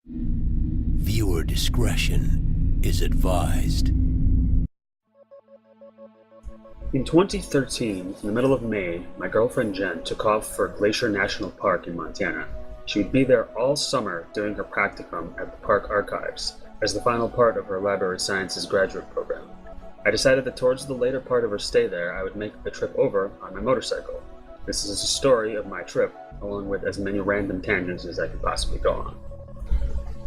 Viewer discretion is advised. In 2013, in the middle of May, my girlfriend Jen took off for Glacier National Park in Montana. She would be there all summer doing her practicum at the park archives as the final part of her library sciences graduate program. I decided that towards the later part of her stay there, I would make the trip over on my motorcycle. This is a story of my trip, along with as many random tangents as I could possibly go on.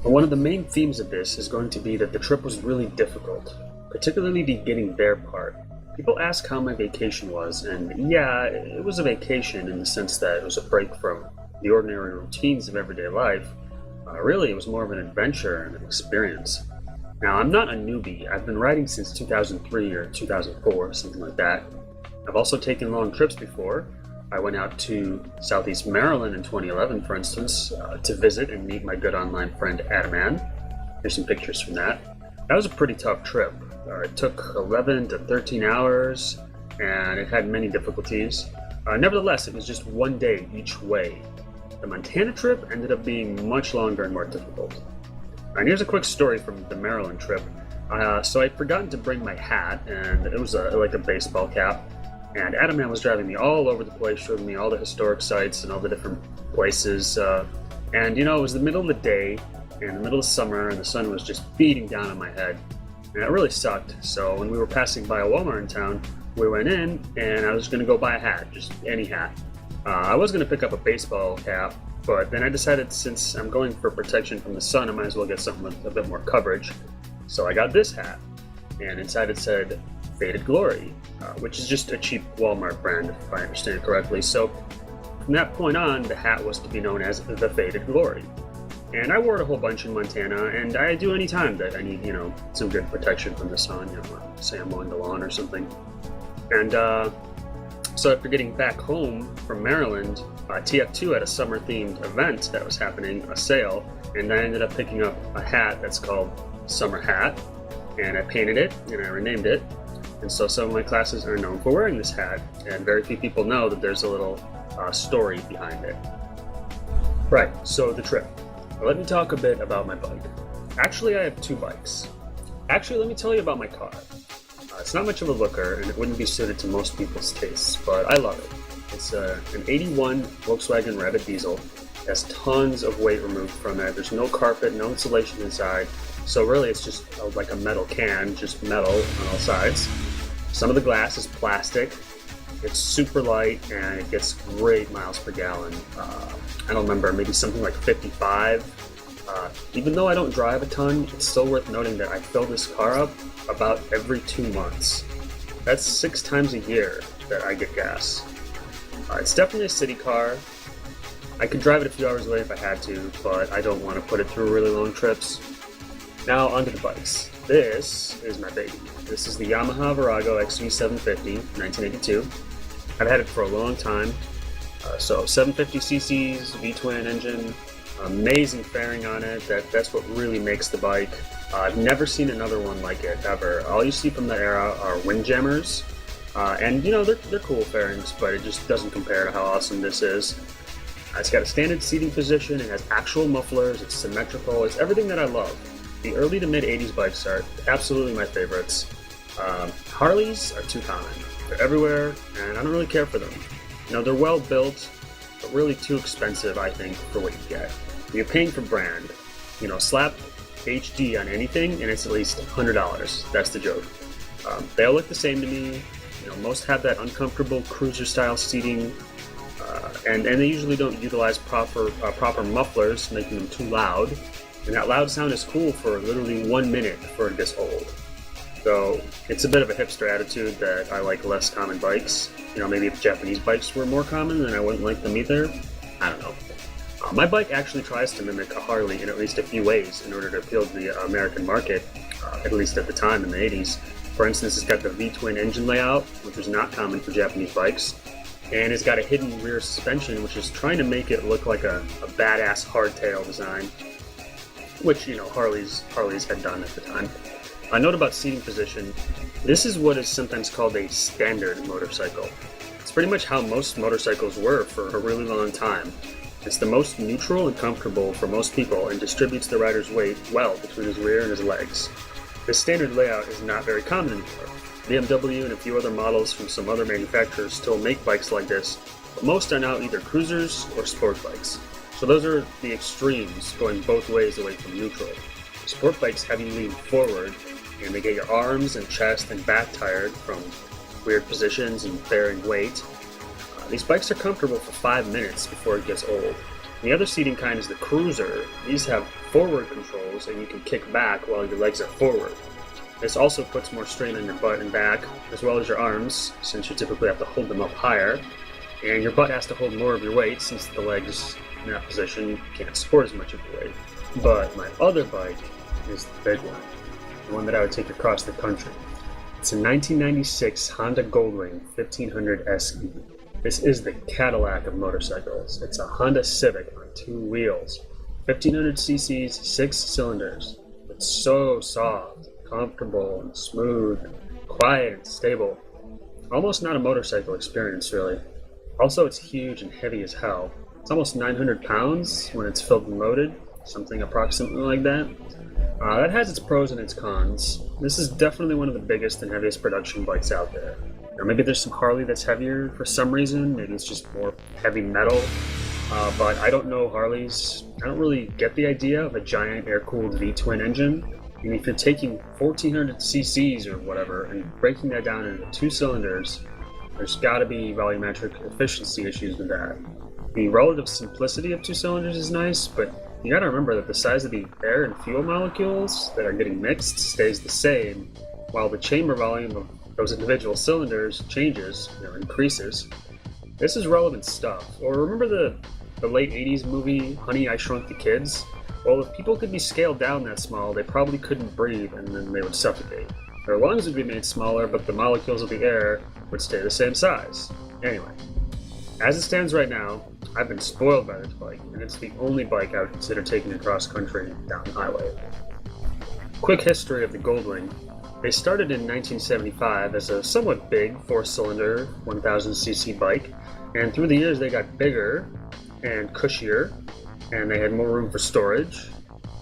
And one of the main themes of this is going to be that the trip was really difficult, particularly the getting there part. People ask how my vacation was, and yeah, it was a vacation in the sense that it was a break from the ordinary routines of everyday life. Really, it was more of an adventure and an experience. Now, I'm not a newbie. I've been riding since 2003 or 2004, something like that. I've also taken long trips before. I went out to Southeast Maryland in 2011, for instance, to visit and meet my good online friend Adam. Here's some pictures from that. That was a pretty tough trip. It took 11 to 13 hours, and it had many difficulties. Nevertheless, it was just one day each way. The Montana trip ended up being much longer and more difficult. And here's a quick story from the Maryland trip. So I'd forgotten to bring my hat, and it was like a baseball cap. And Adam was driving me all over the place, showing me all the historic sites and all the different places. And you know, it was the middle of the day, in the middle of summer, and the sun was just beating down on my head. And it really sucked. So when we were passing by a Walmart in town, we went in, and I was going to go buy a hat, just any hat. I was going to pick up a baseball cap, but then I decided since I'm going for protection from the sun, I might as well get something with a bit more coverage. So I got this hat, and inside it said Faded Glory, which is just a cheap Walmart brand, if I understand correctly. So from that point on, the hat was to be known as the Faded Glory. And I wore it a whole bunch in Montana, and I do any time that I need, some good protection from the sun, say I'm mowing the lawn or something. And so after getting back home from Maryland, TF2 had a summer-themed event that was happening, a sale, and I ended up picking up a hat that's called Summer Hat, and I painted it, and I renamed it. And so some of my classes are known for wearing this hat, and very few people know that there's a little story behind it. Right, so the trip. Let me talk a bit about my bike. Actually, I have two bikes. Actually, let me tell you about my car. It's not much of a looker, and it wouldn't be suited to most people's tastes, but I love it. It's an 81 Volkswagen Rabbit diesel. It has tons of weight removed from it. There's no carpet, no insulation inside, so really it's just like a metal can, just metal on all sides. Some of the glass is plastic. It's super light, and it gets great miles per gallon. I don't remember, maybe something like 55. Even though I don't drive a ton, it's still worth noting that I fill this car up about every 2 months. That's 6 times a year that I get gas. It's definitely a city car. I could drive it a few hours away if I had to, but I don't want to put it through really long trips. Now onto the bikes. This is my baby. This is the Yamaha Virago XV750, 1982. I've had it for a long time. So 750cc's, V-twin engine, amazing fairing on it. That's what really makes the bike. I've never seen another one like it, ever. All you see from that era are windjammers. And they're cool fairings, but it just doesn't compare to how awesome this is. It's got a standard seating position, it has actual mufflers, it's symmetrical, it's everything that I love. The early to mid 80s bikes are absolutely my favorites. Harleys are too common. They're everywhere, and I don't really care for them. They're well built, but really too expensive, I think, for what you get. You're paying for brand. Slap HD on anything, and it's at least $100. That's the joke. They all look the same to me. Most have that uncomfortable cruiser-style seating, and they usually don't utilize proper mufflers, making them too loud. And that loud sound is cool for literally 1 minute before it gets old. So it's a bit of a hipster attitude that I like less common bikes. Maybe if Japanese bikes were more common, then I wouldn't like them either. I don't know. My bike actually tries to mimic a Harley in at least a few ways in order to appeal to the American market, at least at the time in the 80s. For instance, it's got the V-twin engine layout, which was not common for Japanese bikes. And it's got a hidden rear suspension, which is trying to make it look like a badass hardtail design, which, Harleys had done at the time. A note about seating position. This is what is sometimes called a standard motorcycle. It's pretty much how most motorcycles were for a really long time. It's the most neutral and comfortable for most people and distributes the rider's weight well between his rear and his legs. This standard layout is not very common anymore. BMW and a few other models from some other manufacturers still make bikes like this, but most are now either cruisers or sport bikes. So those are the extremes, going both ways away from neutral. Sport bikes have you lean forward, and they get your arms and chest and back tired from weird positions and bearing weight. These bikes are comfortable for 5 minutes before it gets old. The other seating kind is the cruiser. These have forward controls, and you can kick back while your legs are forward. This also puts more strain on your butt and back, as well as your arms, since you typically have to hold them up higher. And your butt has to hold more of your weight, since the legs in that position can't support as much of your weight. But my other bike is the big one, the one that I would take across the country. It's a 1996 Honda Goldwing 1500 SE. This is the Cadillac of motorcycles. It's a Honda Civic on 2 wheels, 1500 cc's, 6 cylinders. It's so soft, comfortable, and smooth, quiet and stable. Almost not a motorcycle experience, really. Also, it's huge and heavy as hell. It's almost 900 pounds when it's filled and loaded, something approximately like that. That has its pros and its cons. This is definitely one of the biggest and heaviest production bikes out there. Or maybe there's some Harley that's heavier for some reason. Maybe it's just more heavy metal. But I don't know Harleys. I don't really get the idea of a giant air-cooled V-twin engine. And if you're taking 1400 cc's or whatever and breaking that down into 2 cylinders, there's got to be volumetric efficiency issues with that. The relative simplicity of 2 cylinders is nice, but you got to remember that the size of the air and fuel molecules that are getting mixed stays the same, while the chamber volume of those individual cylinders changes, increases. This is relevant stuff. Or remember the late 80s movie Honey, I Shrunk the Kids? Well, if people could be scaled down that small, they probably couldn't breathe and then they would suffocate. Their lungs would be made smaller, but the molecules of the air would stay the same size. Anyway, as it stands right now, I've been spoiled by this bike, and it's the only bike I would consider taking across country down the highway. Quick history of the Goldwing. They started in 1975 as a somewhat big 4-cylinder 1000cc bike, and through the years they got bigger and cushier, and they had more room for storage.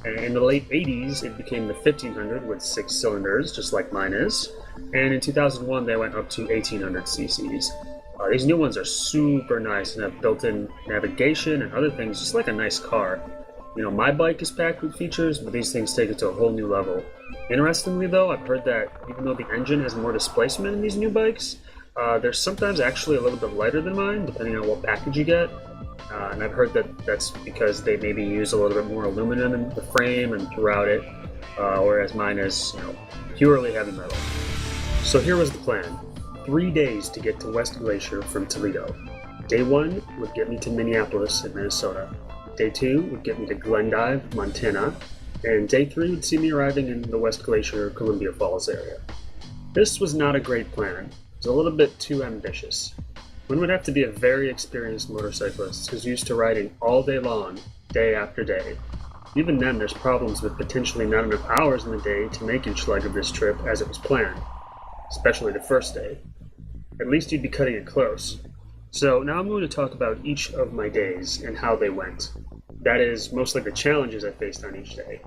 And in the late 80s, it became the 1500 with 6 cylinders, just like mine is. And in 2001, they went up to 1800 cc's. These new ones are super nice and have built-in navigation and other things, just like a nice car. My bike is packed with features, but these things take it to a whole new level. Interestingly, though, I've heard that even though the engine has more displacement in these new bikes, they're sometimes actually a little bit lighter than mine, depending on what package you get. And I've heard that that's because they maybe use a little bit more aluminum in the frame and throughout it, whereas mine is, purely heavy metal. So here was the plan. 3 days to get to West Glacier from Toledo. Day 1 would get me to Minneapolis in Minnesota. Day 2 would get me to Glendive, Montana. And Day 3 would see me arriving in the West Glacier, Columbia Falls area. This was not a great plan. It was a little bit too ambitious. One would have to be a very experienced motorcyclist who's used to riding all day long, day after day. Even then, there's problems with potentially not enough hours in the day to make each leg of this trip as it was planned, especially the first day. At least you'd be cutting it close. So now I'm going to talk about each of my days and how they went. That is, mostly the challenges I faced on each day.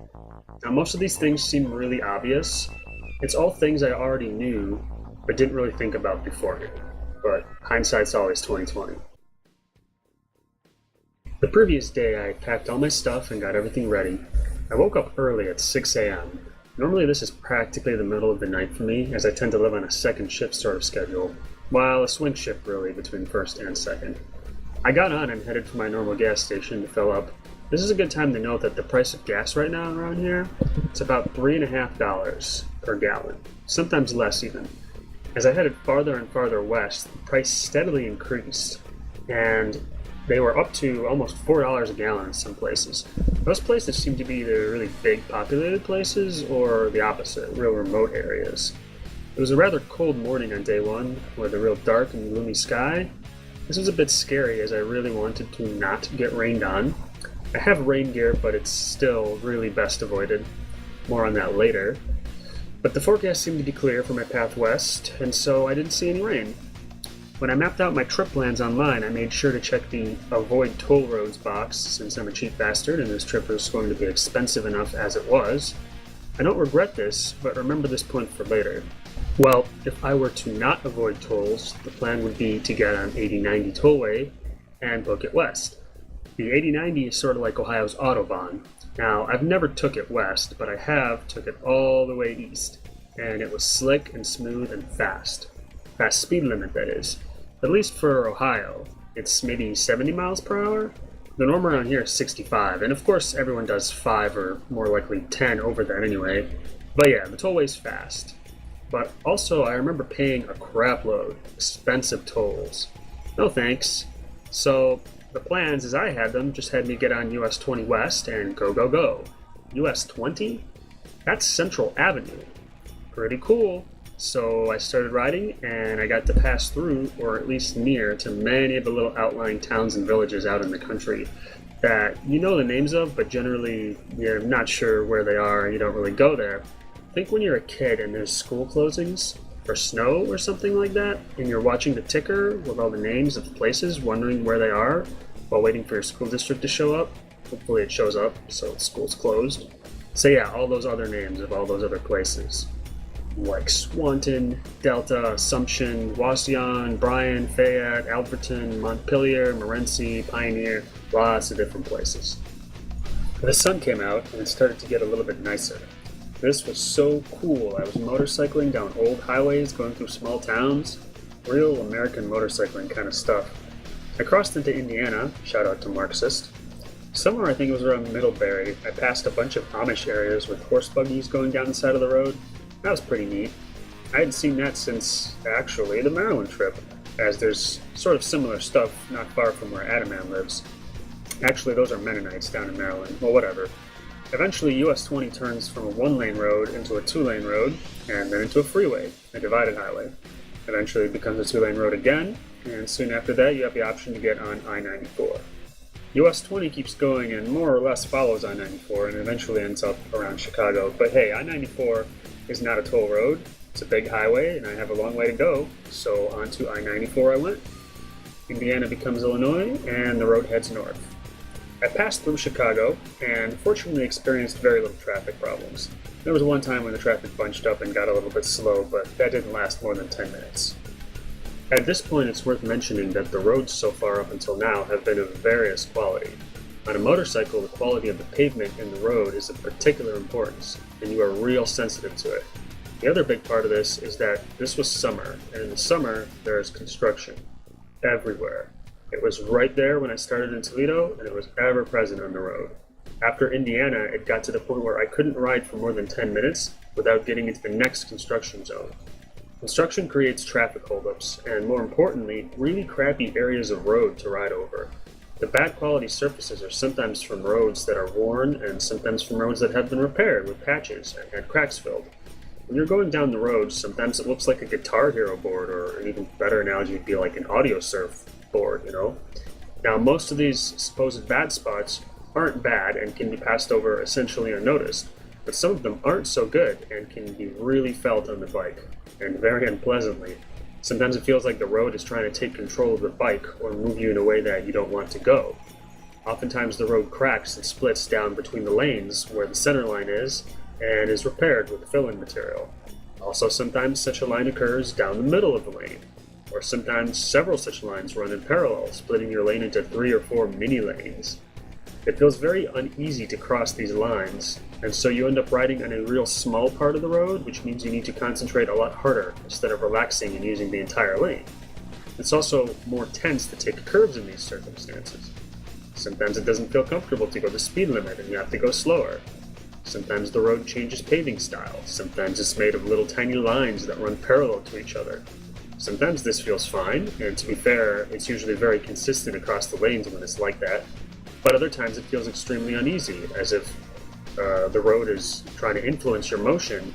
Now, most of these things seem really obvious. It's all things I already knew, but didn't really think about beforehand. But hindsight's always 20/20. The previous day, I packed all my stuff and got everything ready. I woke up early at 6 a.m. Normally this is practically the middle of the night for me, as I tend to live on a second shift sort of schedule, while a swing shift really between first and second. I got on and headed for my normal gas station to fill up. This is a good time to note that the price of gas right now around here is about $3.50 per gallon, sometimes less even. As I headed farther and farther west, the price steadily increased, and they were up to almost $4 a gallon in some places. Those places seem to be either really big populated places or the opposite, real remote areas. It was a rather cold morning on day 1 with a real dark and gloomy sky. This was a bit scary as I really wanted to not get rained on. I have rain gear, but it's still really best avoided. More on that later. But the forecast seemed to be clear for my path west, and so I didn't see any rain. When I mapped out my trip plans online, I made sure to check the Avoid Toll Roads box since I'm a cheap bastard and this trip was going to be expensive enough as it was. I don't regret this, but remember this point for later. Well, if I were to not avoid tolls, the plan would be to get on 8090 tollway and book it west. The 8090 is sort of like Ohio's Autobahn. Now, I've never took it west, but I have took it all the way east, and it was slick and smooth and fast. Fast speed limit, that is. At least for Ohio. It's maybe 70 miles per hour? The norm around here is 65, and of course everyone does 5 or more likely 10 over that anyway. But yeah, the tollway's fast. But also, I remember paying a crap load, expensive tolls. No thanks. So, the plans as I had them just had me get on US 20 West and go, go, go. US 20? That's Central Avenue. Pretty cool. So I started riding and I got to pass through, or at least near, to many of the little outlying towns and villages out in the country that you know the names of, but generally you're not sure where they are and you don't really go there. Think when you're a kid and there's school closings or snow or something like that, and you're watching the ticker with all the names of places, wondering where they are while waiting for your school district to show up. Hopefully it shows up, so school's closed. So yeah, all those other names of all those other places. Like Swanton, Delta, Assumption, Wauseon, Bryan, Fayette, Alberton, Montpelier, Morenci, Pioneer, lots of different places. The sun came out and it started to get a little bit nicer. This was so cool. I was motorcycling down old highways, going through small towns. Real American motorcycling kind of stuff. I crossed into Indiana, shout out to Marxist. Somewhere I think it was around Middlebury, I passed a bunch of Amish areas with horse buggies going down the side of the road. That was pretty neat. I hadn't seen that since, actually, the Maryland trip, as there's sort of similar stuff not far from where Adaman lives. Actually, those are Mennonites down in Maryland. Well, whatever. Eventually, US 20 turns from a one-lane road into a two-lane road, and then into a freeway, a divided highway. Eventually, it becomes a two-lane road again, and soon after that, you have the option to get on I-94. US 20 keeps going and more or less follows I-94 and eventually ends up around Chicago. But hey, I-94 is not a toll road. It's a big highway, and I have a long way to go, so onto I-94 I went. Indiana becomes Illinois, and the road heads north. I passed through Chicago, and fortunately experienced very little traffic problems. There was one time when the traffic bunched up and got a little bit slow, but that didn't last more than 10 minutes. At this point, it's worth mentioning that the roads so far up until now have been of various quality. On a motorcycle, the quality of the pavement in the road is of particular importance, and you are real sensitive to it. The other big part of this is that this was summer, and in the summer, there is construction. Everywhere. It was right there when I started in Toledo, and it was ever present on the road. After Indiana, it got to the point where I couldn't ride for more than 10 minutes without getting into the next construction zone. Construction creates traffic holdups, and more importantly, really crappy areas of road to ride over. The bad quality surfaces are sometimes from roads that are worn, and sometimes from roads that have been repaired with patches and had cracks filled. When you're going down the road, sometimes it looks like a Guitar Hero board, or an even better analogy would be like an audio surf board, you know? Now, most of these supposed bad spots aren't bad and can be passed over essentially unnoticed, but some of them aren't so good and can be really felt on the bike, and very unpleasantly. Sometimes it feels like the road is trying to take control of the bike or move you in a way that you don't want to go. Oftentimes the road cracks and splits down between the lanes where the center line is and is repaired with filling material. Also, sometimes such a line occurs down the middle of the lane, or sometimes several such lines run in parallel, splitting your lane into 3 or 4 mini lanes. It feels very uneasy to cross these lines, and so you end up riding on a real small part of the road, which means you need to concentrate a lot harder instead of relaxing and using the entire lane. It's also more tense to take curves in these circumstances. Sometimes it doesn't feel comfortable to go the speed limit and you have to go slower. Sometimes the road changes paving style. Sometimes it's made of little tiny lines that run parallel to each other. Sometimes this feels fine, and to be fair, it's usually very consistent across the lanes when it's like that. But other times it feels extremely uneasy, as if the road is trying to influence your motion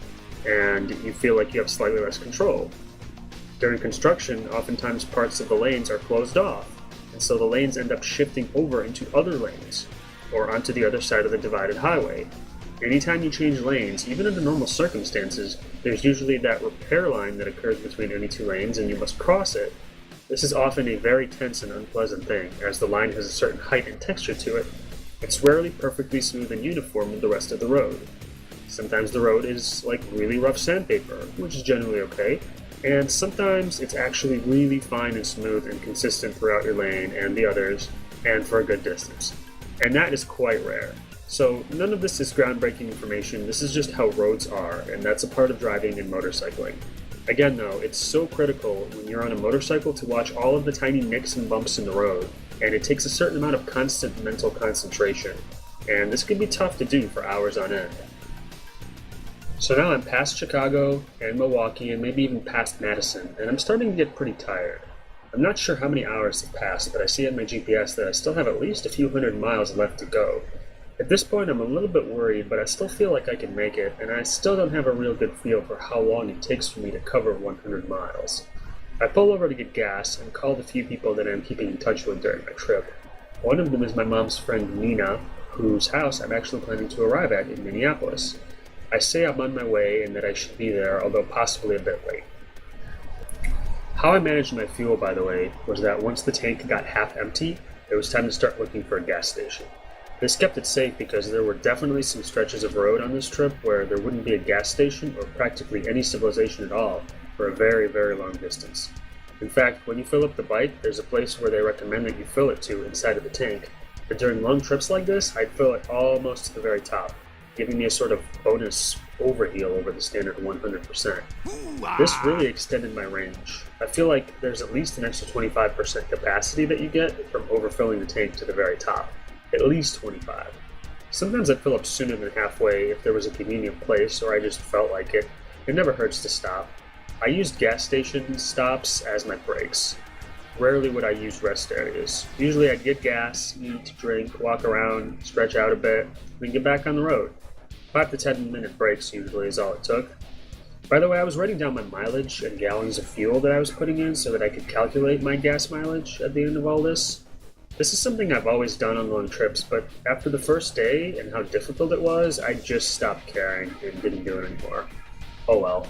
and you feel like you have slightly less control. During construction, oftentimes parts of the lanes are closed off, and so the lanes end up shifting over into other lanes, or onto the other side of the divided highway. Anytime you change lanes, even under normal circumstances, there's usually that repair line that occurs between any two lanes and you must cross it. This is often a very tense and unpleasant thing, as the line has a certain height and texture to it. It's rarely perfectly smooth and uniform with the rest of the road. Sometimes the road is like really rough sandpaper, which is generally okay, and sometimes it's actually really fine and smooth and consistent throughout your lane and the others, and for a good distance. And that is quite rare. So none of this is groundbreaking information, this is just how roads are, and that's a part of driving and motorcycling. Again though, it's so critical when you're on a motorcycle to watch all of the tiny nicks and bumps in the road, and it takes a certain amount of constant mental concentration, and this can be tough to do for hours on end. So now I'm past Chicago and Milwaukee and maybe even past Madison, and I'm starting to get pretty tired. I'm not sure how many hours have passed, but I see on my GPS that I still have at least a few hundred miles left to go. At this point I'm a little bit worried, but I still feel like I can make it, and I still don't have a real good feel for how long it takes for me to cover 100 miles. I pull over to get gas and call the few people that I'm keeping in touch with during my trip. One of them is my mom's friend Nina, whose house I'm actually planning to arrive at in Minneapolis. I say I'm on my way and that I should be there, although possibly a bit late. How I managed my fuel, by the way, was that once the tank got half empty, it was time to start looking for a gas station. This kept it safe because there were definitely some stretches of road on this trip where there wouldn't be a gas station or practically any civilization at all for a very, very long distance. In fact, when you fill up the bike, there's a place where they recommend that you fill it to inside of the tank. But during long trips like this, I'd fill it almost to the very top, giving me a sort of bonus overheal over the standard 100%. This really extended my range. I feel like there's at least an extra 25% capacity that you get from overfilling the tank to the very top. At least 25. Sometimes I'd fill up sooner than halfway if there was a convenient place or I just felt like it. It never hurts to stop. I used gas station stops as my breaks. Rarely would I use rest areas. Usually I'd get gas, eat, drink, walk around, stretch out a bit, then get back on the road. 5 to 10 minute breaks usually is all it took. By the way, I was writing down my mileage and gallons of fuel that I was putting in so that I could calculate my gas mileage at the end of all this. This is something I've always done on long trips, but after the first day and how difficult it was, I just stopped caring and didn't do it anymore. Oh well.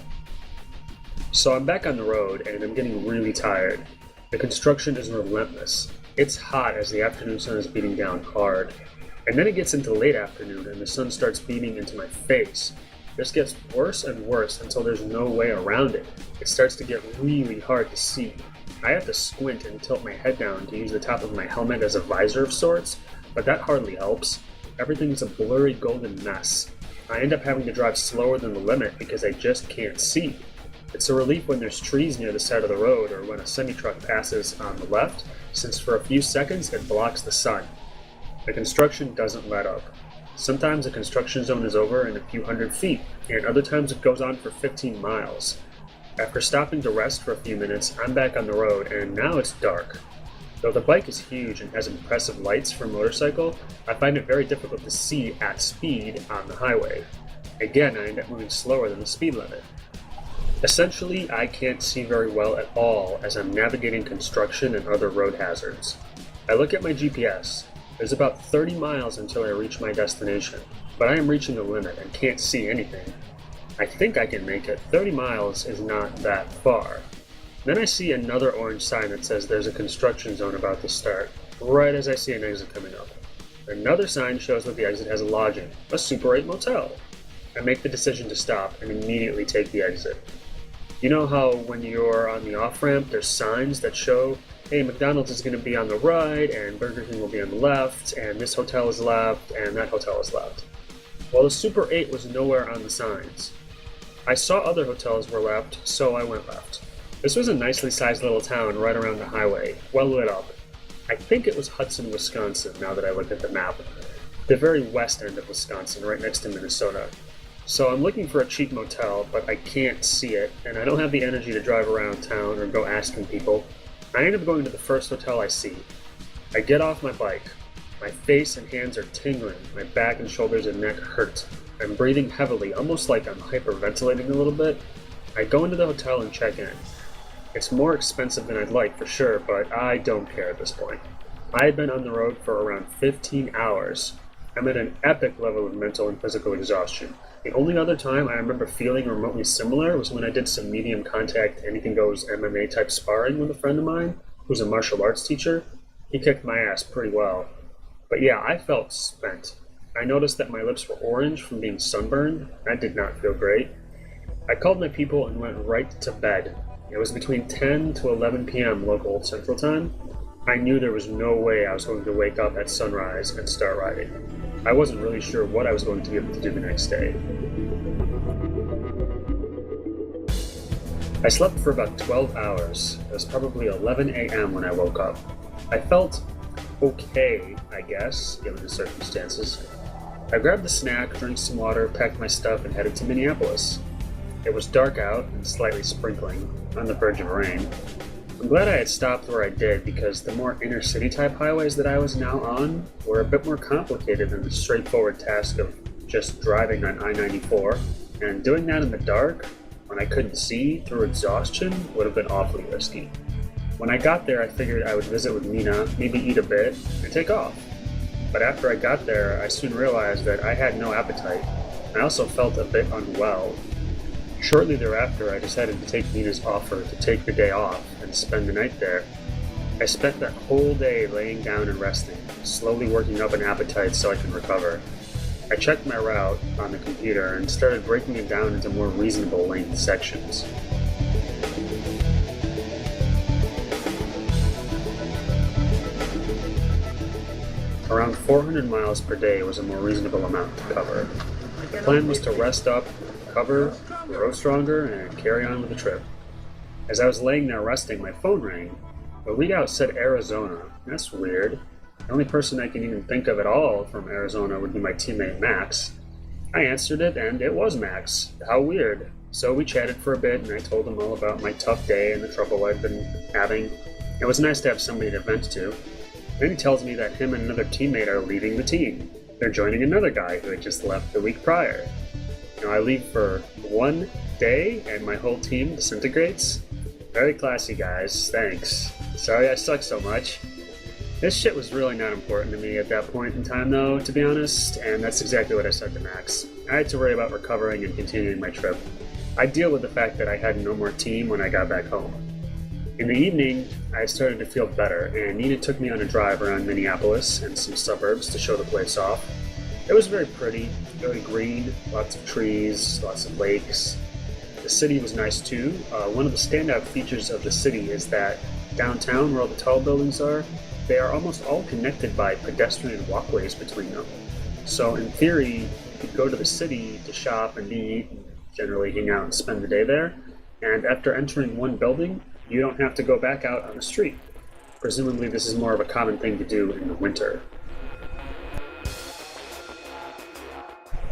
So I'm back on the road and I'm getting really tired. The construction is relentless. It's hot as the afternoon sun is beating down hard. And then it gets into late afternoon and the sun starts beaming into my face. This gets worse and worse until there's no way around it. It starts to get really hard to see. I have to squint and tilt my head down to use the top of my helmet as a visor of sorts, but that hardly helps. Everything's a blurry golden mess. I end up having to drive slower than the limit because I just can't see. It's a relief when there's trees near the side of the road or when a semi-truck passes on the left, since for a few seconds it blocks the sun. The construction doesn't let up. Sometimes the construction zone is over in a few hundred feet, and other times it goes on for 15 miles. After stopping to rest for a few minutes, I'm back on the road, and now it's dark. Though the bike is huge and has impressive lights for a motorcycle, I find it very difficult to see at speed on the highway. Again, I end up moving slower than the speed limit. Essentially, I can't see very well at all as I'm navigating construction and other road hazards. I look at my GPS. There's about 30 miles until I reach my destination, but I am reaching the limit and can't see anything. I think I can make it. 30 miles is not that far. Then I see another orange sign that says there's a construction zone about to start, right as I see an exit coming up. Another sign shows that the exit has a lodging, a Super 8 motel. I make the decision to stop and immediately take the exit. You know how when you're on the off-ramp, there's signs that show, hey, McDonald's is going to be on the right, and Burger King will be on the left, and this hotel is left, and that hotel is left. Well, the Super 8 was nowhere on the signs. I saw other hotels were left, so I went left. This was a nicely sized little town right around the highway, well lit up. I think it was Hudson, Wisconsin, now that I look at the map. The very west end of Wisconsin, right next to Minnesota. So I'm looking for a cheap motel, but I can't see it, and I don't have the energy to drive around town or go asking people. I end up going to the first hotel I see. I get off my bike. My face and hands are tingling, my back and shoulders and neck hurt. I'm breathing heavily, almost like I'm hyperventilating a little bit. I go into the hotel and check in. It's more expensive than I'd like, for sure, but I don't care at this point. I had been on the road for around 15 hours. I'm at an epic level of mental and physical exhaustion. The only other time I remember feeling remotely similar was when I did some medium contact, anything goes MMA type sparring with a friend of mine who's a martial arts teacher. He kicked my ass pretty well. But yeah, I felt spent. I noticed that my lips were orange from being sunburned. That did not feel great. I called my people and went right to bed. It was between 10 to 11 p.m. local Central Time. I knew there was no way I was going to wake up at sunrise and start riding. I wasn't really sure what I was going to be able to do the next day. I slept for about 12 hours. It was probably 11 a.m. when I woke up. I felt okay, I guess, given the circumstances. I grabbed a snack, drank some water, packed my stuff, and headed to Minneapolis. It was dark out and slightly sprinkling, on the verge of rain. I'm glad I had stopped where I did because the more inner city type highways that I was now on were a bit more complicated than the straightforward task of just driving on I-94, and doing that in the dark, when I couldn't see through exhaustion, would have been awfully risky. When I got there, I figured I would visit with Nina, maybe eat a bit, and take off. But after I got there, I soon realized that I had no appetite. I also felt a bit unwell. Shortly thereafter, I decided to take Nina's offer to take the day off and spend the night there. I spent that whole day laying down and resting, slowly working up an appetite so I can recover. I checked my route on the computer and started breaking it down into more reasonable length sections. Around 400 miles per day was a more reasonable amount to cover. The plan was to rest up, recover, grow stronger, and carry on with the trip. As I was laying there resting, my phone rang. The readout said Arizona. That's weird. The only person I can even think of at all from Arizona would be my teammate Max. I answered it, and it was Max. How weird. So we chatted for a bit, and I told him all about my tough day and the trouble I'd been having. It was nice to have somebody to vent to. Then he tells me that him and another teammate are leaving the team. They're joining another guy who had just left the week prior. Now I leave for one day and my whole team disintegrates. Very classy, guys. Thanks. Sorry I suck so much. This shit was really not important to me at that point in time though, to be honest, and that's exactly what I said to Max. I had to worry about recovering and continuing my trip. I'd deal with the fact that I had no more team when I got back home. In the evening, I started to feel better, and Nina took me on a drive around Minneapolis and some suburbs to show the place off. It was very pretty, very green, lots of trees, lots of lakes. The city was nice too. One of the standout features of the city is that downtown, where all the tall buildings are, they are almost all connected by pedestrian walkways between them. So in theory, you could go to the city to shop and eat, and generally hang out and spend the day there, and after entering one building, you don't have to go back out on the street. Presumably this is more of a common thing to do in the winter.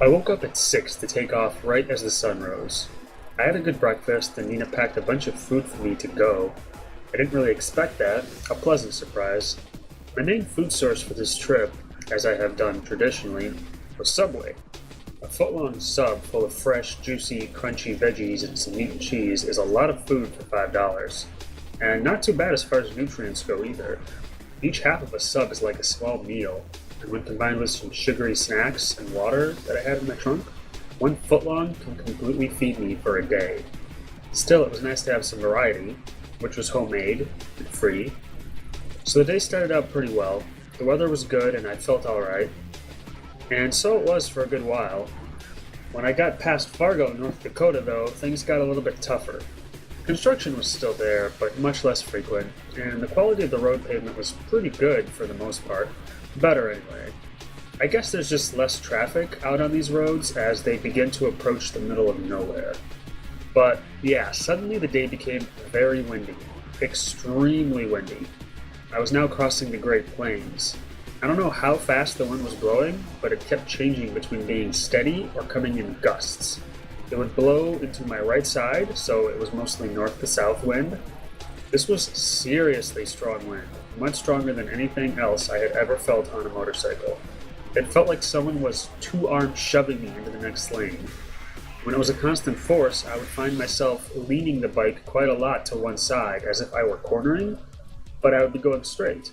I woke up at 6 to take off right as the sun rose. I had a good breakfast and Nina packed a bunch of food for me to go. I didn't really expect that, a pleasant surprise. My main food source for this trip, as I have done traditionally, was Subway. A foot-long sub full of fresh, juicy, crunchy veggies and some meat and cheese is a lot of food for $5. And not too bad as far as nutrients go either. Each half of a sub is like a small meal, and when combined with some sugary snacks and water that I had in my trunk, one foot-long can completely feed me for a day. Still, it was nice to have some variety, which was homemade and free. So the day started out pretty well. The weather was good and I felt alright. And so it was for a good while. When I got past Fargo, North Dakota, though, things got a little bit tougher. Construction was still there, but much less frequent, and the quality of the road pavement was pretty good for the most part. Better anyway. I guess there's just less traffic out on these roads as they begin to approach the middle of nowhere. But yeah, suddenly the day became very windy. Extremely windy. I was now crossing the Great Plains. I don't know how fast the wind was blowing, but it kept changing between being steady or coming in gusts. It would blow into my right side, so it was mostly north to south wind. This was seriously strong wind, much stronger than anything else I had ever felt on a motorcycle. It felt like someone was two arms shoving me into the next lane. When it was a constant force, I would find myself leaning the bike quite a lot to one side, as if I were cornering, but I would be going straight.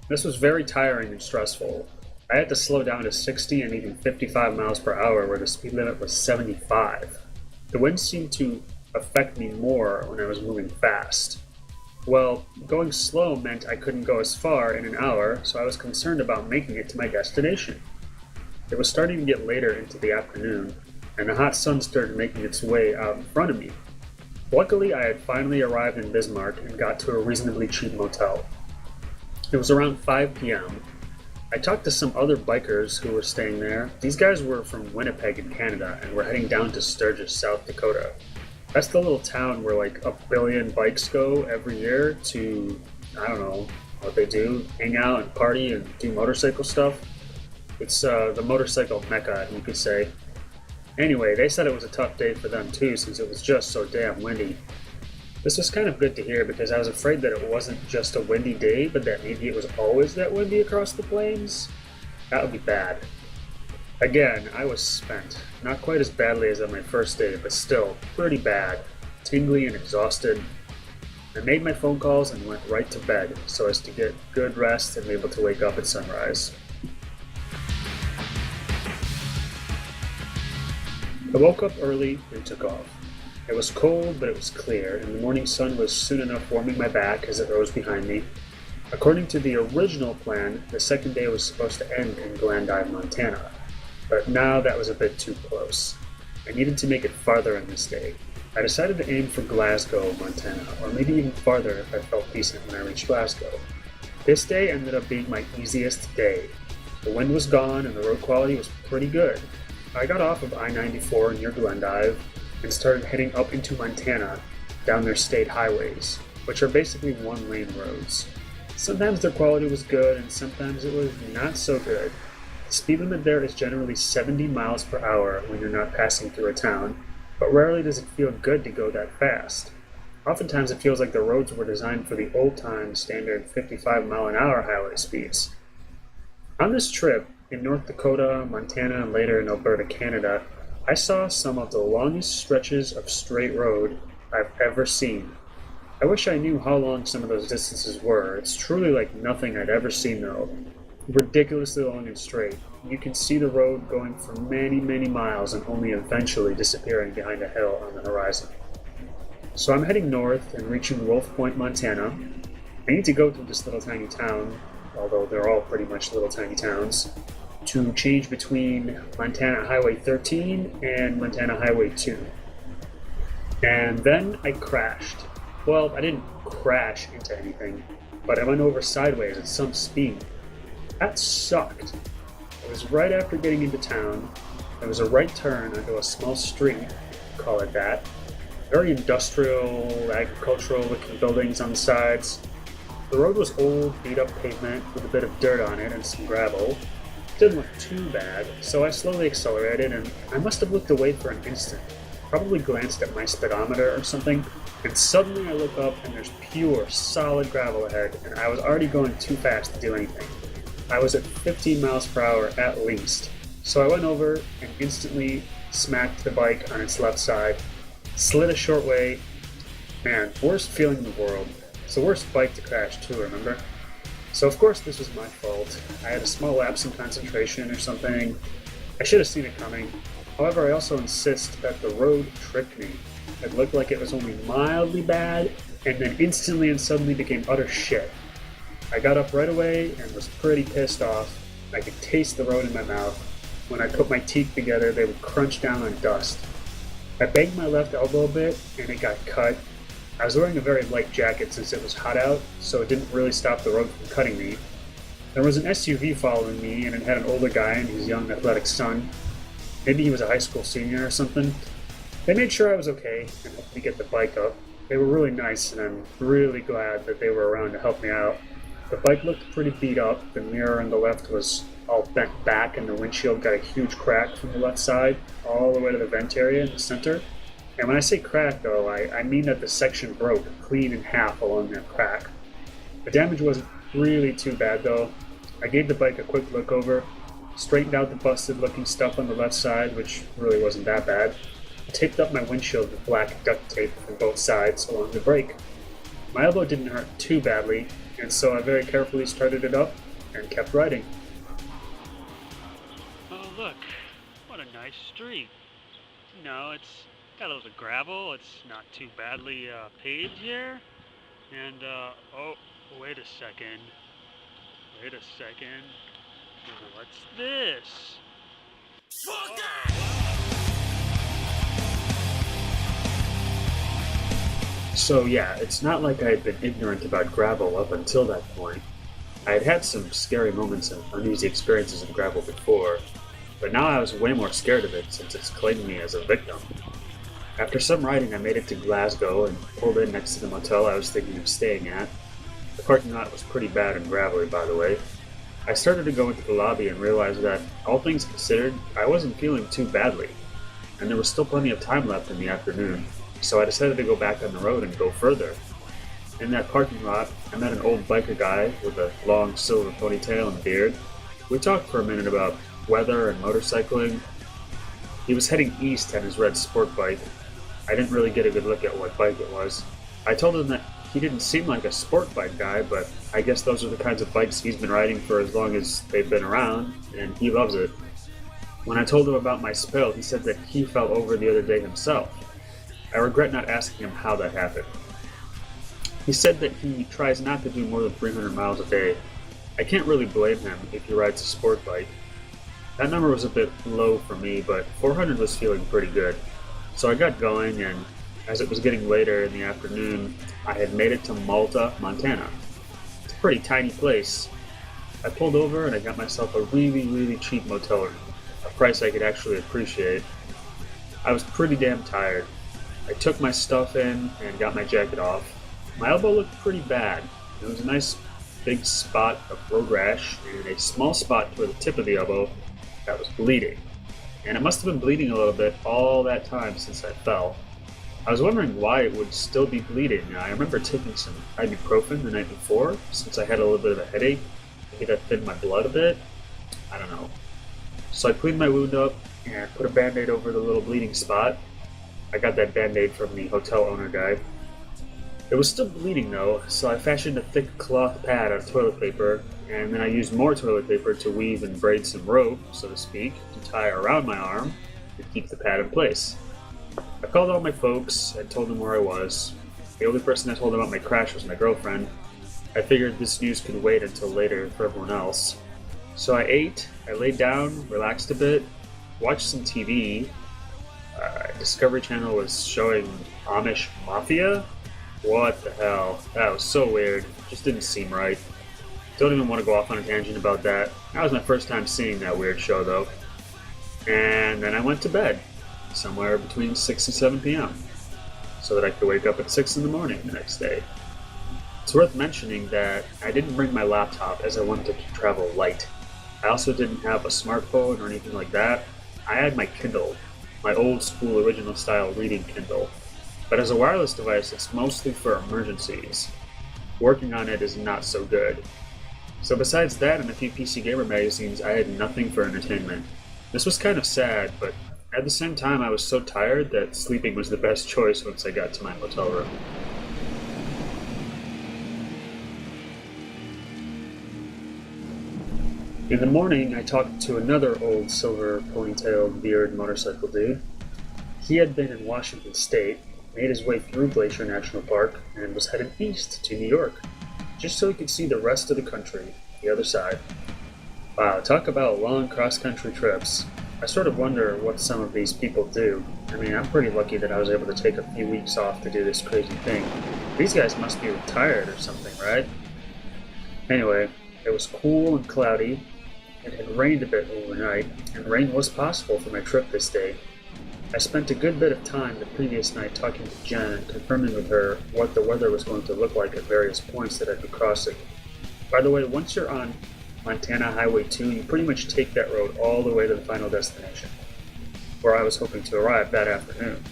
This was very tiring and stressful. I had to slow down to 60 and even 55 miles per hour where the speed limit was 75. The wind seemed to affect me more when I was moving fast. Well, going slow meant I couldn't go as far in an hour, so I was concerned about making it to my destination. It was starting to get later into the afternoon, and the hot sun started making its way out in front of me. Luckily, I had finally arrived in Bismarck and got to a reasonably cheap motel. It was around 5 p.m. I talked to some other bikers who were staying there. These guys were from Winnipeg in Canada and were heading down to Sturgis, South Dakota. That's the little town where like a billion bikes go every year to, I don't know what they do, hang out and party and do motorcycle stuff. It's the motorcycle mecca, you could say. Anyway, they said it was a tough day for them too since it was just so damn windy. This was kind of good to hear because I was afraid that it wasn't just a windy day, but that maybe it was always that windy across the plains. That would be bad. Again, I was spent. Not quite as badly as on my first day, but still pretty bad. Tingly and exhausted. I made my phone calls and went right to bed so as to get good rest and be able to wake up at sunrise. I woke up early and took off. It was cold, but it was clear, and the morning sun was soon enough warming my back as it rose behind me. According to the original plan, the second day was supposed to end in Glendive, Montana, but now that was a bit too close. I needed to make it farther in this day. I decided to aim for Glasgow, Montana, or maybe even farther if I felt decent when I reached Glasgow. This day ended up being my easiest day. The wind was gone and the road quality was pretty good. I got off of I-94 near Glendive and started heading up into Montana down their state highways, which are basically one-lane roads. Sometimes their quality was good and sometimes it was not so good. The speed limit there is generally 70 miles per hour when you're not passing through a town, but rarely does it feel good to go that fast. Oftentimes it feels like the roads were designed for the old-time standard 55-mile-an-hour highway speeds. On this trip, in North Dakota, Montana, and later in Alberta, Canada, I saw some of the longest stretches of straight road I've ever seen. I wish I knew how long some of those distances were. It's truly like nothing I'd ever seen though. Ridiculously long and straight. You can see the road going for many, many miles and only eventually disappearing behind a hill on the horizon. So I'm heading north and reaching Wolf Point, Montana. I need to go through this little tiny town, although they're all pretty much little tiny towns, to change between Montana Highway 13 and Montana Highway 2. And then I crashed. Well, I didn't crash into anything, but I went over sideways at some speed. That sucked. It was right after getting into town. There was a right turn onto a small street, call it that. Very industrial, agricultural looking buildings on the sides. The road was old, beat up pavement with a bit of dirt on it and some gravel. Didn't look too bad, so I slowly accelerated and I must have looked away for an instant, probably glanced at my speedometer or something, and suddenly I look up and there's pure, solid gravel ahead and I was already going too fast to do anything. I was at 15 miles per hour at least, so I went over and instantly smacked the bike on its left side, slid a short way. Man, worst feeling in the world. It's the worst bike to crash too, remember? So of course this was my fault. I had a small lapse in concentration or something. I should have seen it coming. However, I also insist that the road tricked me. It looked like it was only mildly bad, and then instantly and suddenly became utter shit. I got up right away and was pretty pissed off. I could taste the road in my mouth. When I put my teeth together, they would crunch down on dust. I banged my left elbow a bit, and it got cut. I was wearing a very light jacket since it was hot out, so it didn't really stop the road from cutting me. There was an SUV following me, and it had an older guy and his young athletic son. Maybe he was a high school senior or something. They made sure I was okay and helped me get the bike up. They were really nice, and I'm really glad that they were around to help me out. The bike looked pretty beat up. The mirror on the left was all bent back, and the windshield got a huge crack from the left side, all the way to the vent area in the center. And when I say crack, though, I mean that the section broke clean in half along that crack. The damage wasn't really too bad, though. I gave the bike a quick look over, straightened out the busted-looking stuff on the left side, which really wasn't that bad. I taped up my windshield with black duct tape from both sides along the brake. My elbow didn't hurt too badly, and so I very carefully started it up and kept riding. look, what a nice street. It's got a little gravel. It's not too badly paved here. And, oh, wait a second. Wait a second. What's this? So yeah, it's not like I had been ignorant about gravel up until that point. I had had some scary moments and uneasy experiences in gravel before, but now I was way more scared of it since it's claimed me as a victim. After some riding, I made it to Glasgow and pulled in next to the motel I was thinking of staying at. The parking lot was pretty bad and gravelly, by the way. I started to go into the lobby and realized that, all things considered, I wasn't feeling too badly, and there was still plenty of time left in the afternoon, so I decided to go back on the road and go further. In that parking lot, I met an old biker guy with a long silver ponytail and beard. We talked for a minute about weather and motorcycling. He was heading east on his red sport bike. I didn't really get a good look at what bike it was. I told him that he didn't seem like a sport bike guy, but I guess those are the kinds of bikes he's been riding for as long as they've been around, and he loves it. When I told him about my spill, he said that he fell over the other day himself. I regret not asking him how that happened. He said that he tries not to do more than 300 miles a day. I can't really blame him if he rides a sport bike. That number was a bit low for me, but 400 was feeling pretty good. So I got going, and as it was getting later in the afternoon, I had made it to Malta, Montana. It's a pretty tiny place. I pulled over and I got myself a really cheap motel room, a price I could actually appreciate. I was pretty damn tired. I took my stuff in and got my jacket off. My elbow looked pretty bad. There was a nice big spot of road rash and a small spot toward the tip of the elbow that was bleeding. And it must have been bleeding a little bit all that time since I fell. I was wondering why it would still be bleeding. I remember taking some ibuprofen the night before since I had a little bit of a headache. Maybe that thinned my blood a bit. I don't know. So I cleaned my wound up and put a band-aid over the little bleeding spot. I got that band-aid from the hotel owner guy. It was still bleeding though, so I fashioned a thick cloth pad out of toilet paper, and then I used more toilet paper to weave and braid some rope, so to speak, to tie around my arm to keep the pad in place. I called all my folks and told them where I was. The only person I told about my crash was my girlfriend. I figured this news could wait until later for everyone else. So I ate, I laid down, relaxed a bit, watched some TV. Discovery Channel was showing Amish Mafia. What the hell? That was so weird. Just didn't seem right. Don't even want to go off on a tangent about that. That was my first time seeing that weird show though. And then I went to bed, somewhere between 6 and 7 p.m. so that I could wake up at 6 in the morning the next day. It's worth mentioning that I didn't bring my laptop as I wanted to travel light. I also didn't have a smartphone or anything like that. I had my Kindle, my old school original style reading Kindle. But as a wireless device, it's mostly for emergencies. Working on it is not so good. So besides that and a few PC Gamer magazines, I had nothing for entertainment. This was kind of sad, but at the same time I was so tired that sleeping was the best choice once I got to my motel room. In the morning, I talked to another old silver ponytailed beard motorcycle dude. He had been in Washington State, made his way through Glacier National Park, and was headed east to New York, just so he could see the rest of the country, the other side. Wow, talk about long cross-country trips. I sort of wonder what some of these people do. I mean, I'm pretty lucky that I was able to take a few weeks off to do this crazy thing. These guys must be retired or something, right? Anyway, it was cool and cloudy. It had rained a bit overnight, and rain was possible for my trip this day. I spent a good bit of time the previous night talking to Jen and confirming with her what the weather was going to look like at various points that I'd be crossing. By the way, once you're on Montana Highway 2, you pretty much take that road all the way to the final destination, where I was hoping to arrive that afternoon.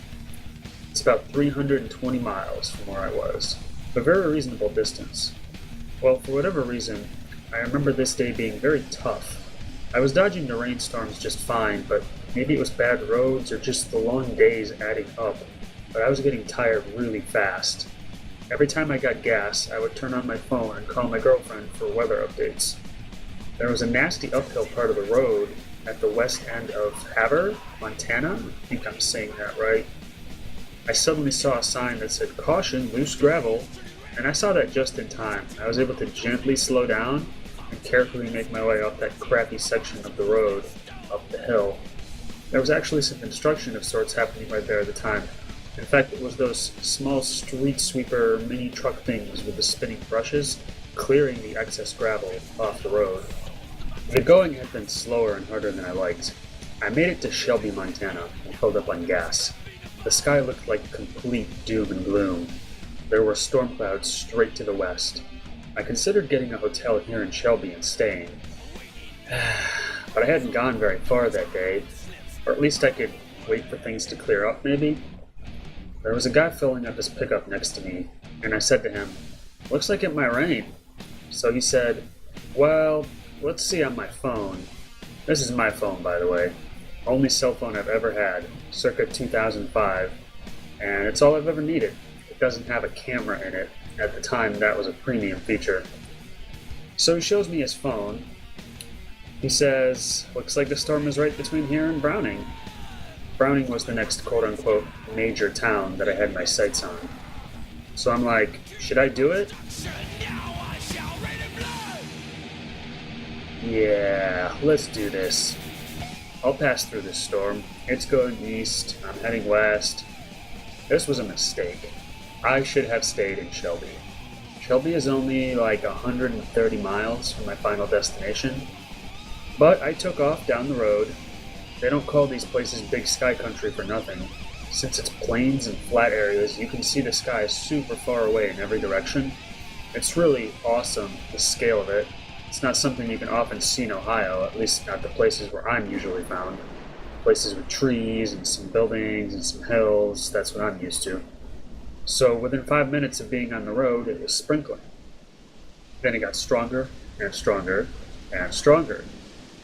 It's about 320 miles from where I was, a very reasonable distance. Well, for whatever reason, I remember this day being very tough. I was dodging the rainstorms just fine, but maybe it was bad roads or just the long days adding up, but I was getting tired really fast. Every time I got gas, I would turn on my phone and call my girlfriend for weather updates. There was a nasty uphill part of the road, at the west end of Havre, Montana. I think I'm saying that right. I suddenly saw a sign that said, "Caution, loose gravel," and I saw that just in time. I was able to gently slow down and carefully make my way up that crappy section of the road, up the hill. There was actually some construction of sorts happening right there at the time. In fact, it was those small street sweeper mini truck things with the spinning brushes clearing the excess gravel off the road. The going had been slower and harder than I liked. I made it to Shelby, Montana, and filled up on gas. The sky looked like complete doom and gloom. There were storm clouds straight to the west. I considered getting a hotel here in Shelby and staying. But I hadn't gone very far that day, or at least I could wait for things to clear up, maybe. There was a guy filling up his pickup next to me, and I said to him, "Looks like it might rain." So he said, "Well, let's see on my phone." This is my phone, by the way. Only cell phone I've ever had, circa 2005, and it's all I've ever needed. It doesn't have a camera in it. At the time, that was a premium feature. So he shows me his phone. He says, "Looks like the storm is right between here and Browning." Browning was the next quote-unquote major town that I had my sights on. So I'm like, should I do it? Yeah, let's do this. I'll pass through this storm. It's going east, I'm heading west. This was a mistake. I should have stayed in Shelby. Shelby is only like 130 miles from my final destination. But I took off down the road. They don't call these places big sky country for nothing. Since it's plains and flat areas, you can see the sky super far away in every direction. It's really awesome, the scale of it. It's not something you can often see in Ohio, at least not the places where I'm usually found. Places with trees and some buildings and some hills, that's what I'm used to. So within 5 minutes of being on the road, it was sprinkling. Then it got stronger and stronger and stronger.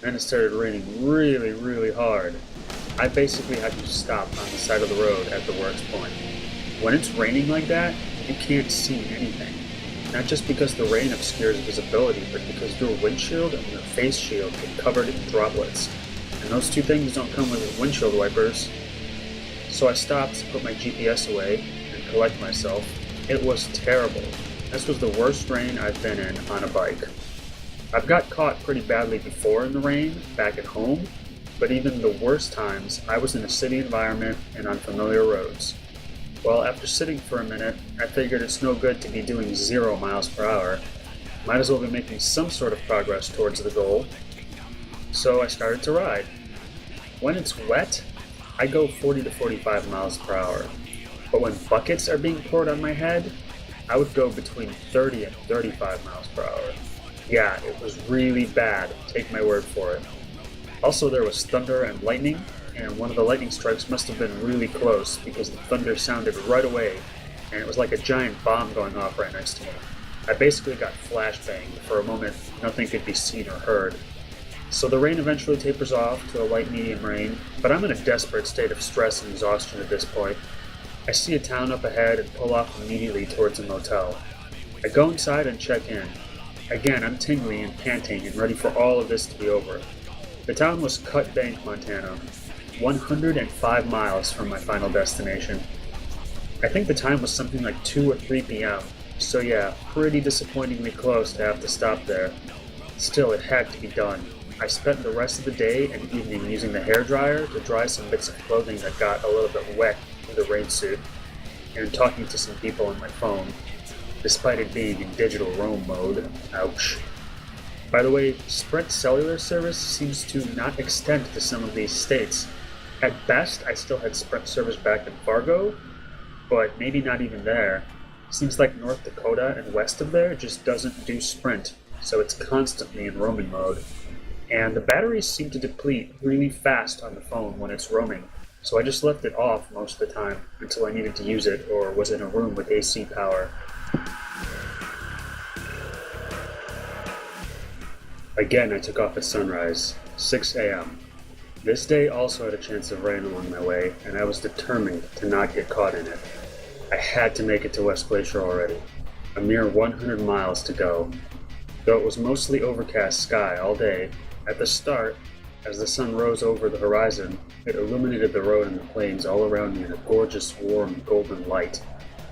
Then it started raining really, really hard. I basically had to stop on the side of the road at the worst point. When it's raining like that, you can't see anything. Not just because the rain obscures visibility, but because your windshield and your face shield get covered in droplets. And those two things don't come with windshield wipers. So I stopped, put my GPS away, and collect myself. It was terrible. This was the worst rain I've been in on a bike. I've got caught pretty badly before in the rain, back at home, but even the worst times, I was in a city environment and on familiar roads. Well, after sitting for a minute, I figured it's no good to be doing 0 miles per hour. Might as well be making some sort of progress towards the goal. So I started to ride. When it's wet, I go 40 to 45 miles per hour. But when buckets are being poured on my head, I would go between 30 and 35 miles per hour. Yeah, it was really bad, take my word for it. Also, there was thunder and lightning, and one of the lightning strikes must have been really close because the thunder sounded right away, and it was like a giant bomb going off right next to me. I basically got flashbanged. For a moment, nothing could be seen or heard. So the rain eventually tapers off to a light medium rain, but I'm in a desperate state of stress and exhaustion at this point. I see a town up ahead and pull off immediately towards a motel. I go inside and check in. Again, I'm tingly and panting and ready for all of this to be over. The town was Cut Bank, Montana, 105 miles from my final destination. I think the time was something like 2 or 3 p.m., so yeah, pretty disappointingly close to have to stop there. Still, it had to be done. I spent the rest of the day and evening using the hairdryer to dry some bits of clothing that got a little bit wet in the rain suit, and talking to some people on my phone, despite it being in digital roam mode. Ouch. By the way, Sprint cellular service seems to not extend to some of these states. At best, I still had Sprint service back in Fargo, but maybe not even there. Seems like North Dakota and west of there just doesn't do Sprint, so it's constantly in roaming mode. And the batteries seem to deplete really fast on the phone when it's roaming, so I just left it off most of the time until I needed to use it or was in a room with AC power. Again, I took off at sunrise, 6 a.m. This day also had a chance of rain along my way, and I was determined to not get caught in it. I had to make it to West Glacier already. A mere 100 miles to go. Though it was mostly overcast sky all day, at the start, As the sun rose over the horizon, it illuminated the road and the plains all around me in a gorgeous, warm, golden light.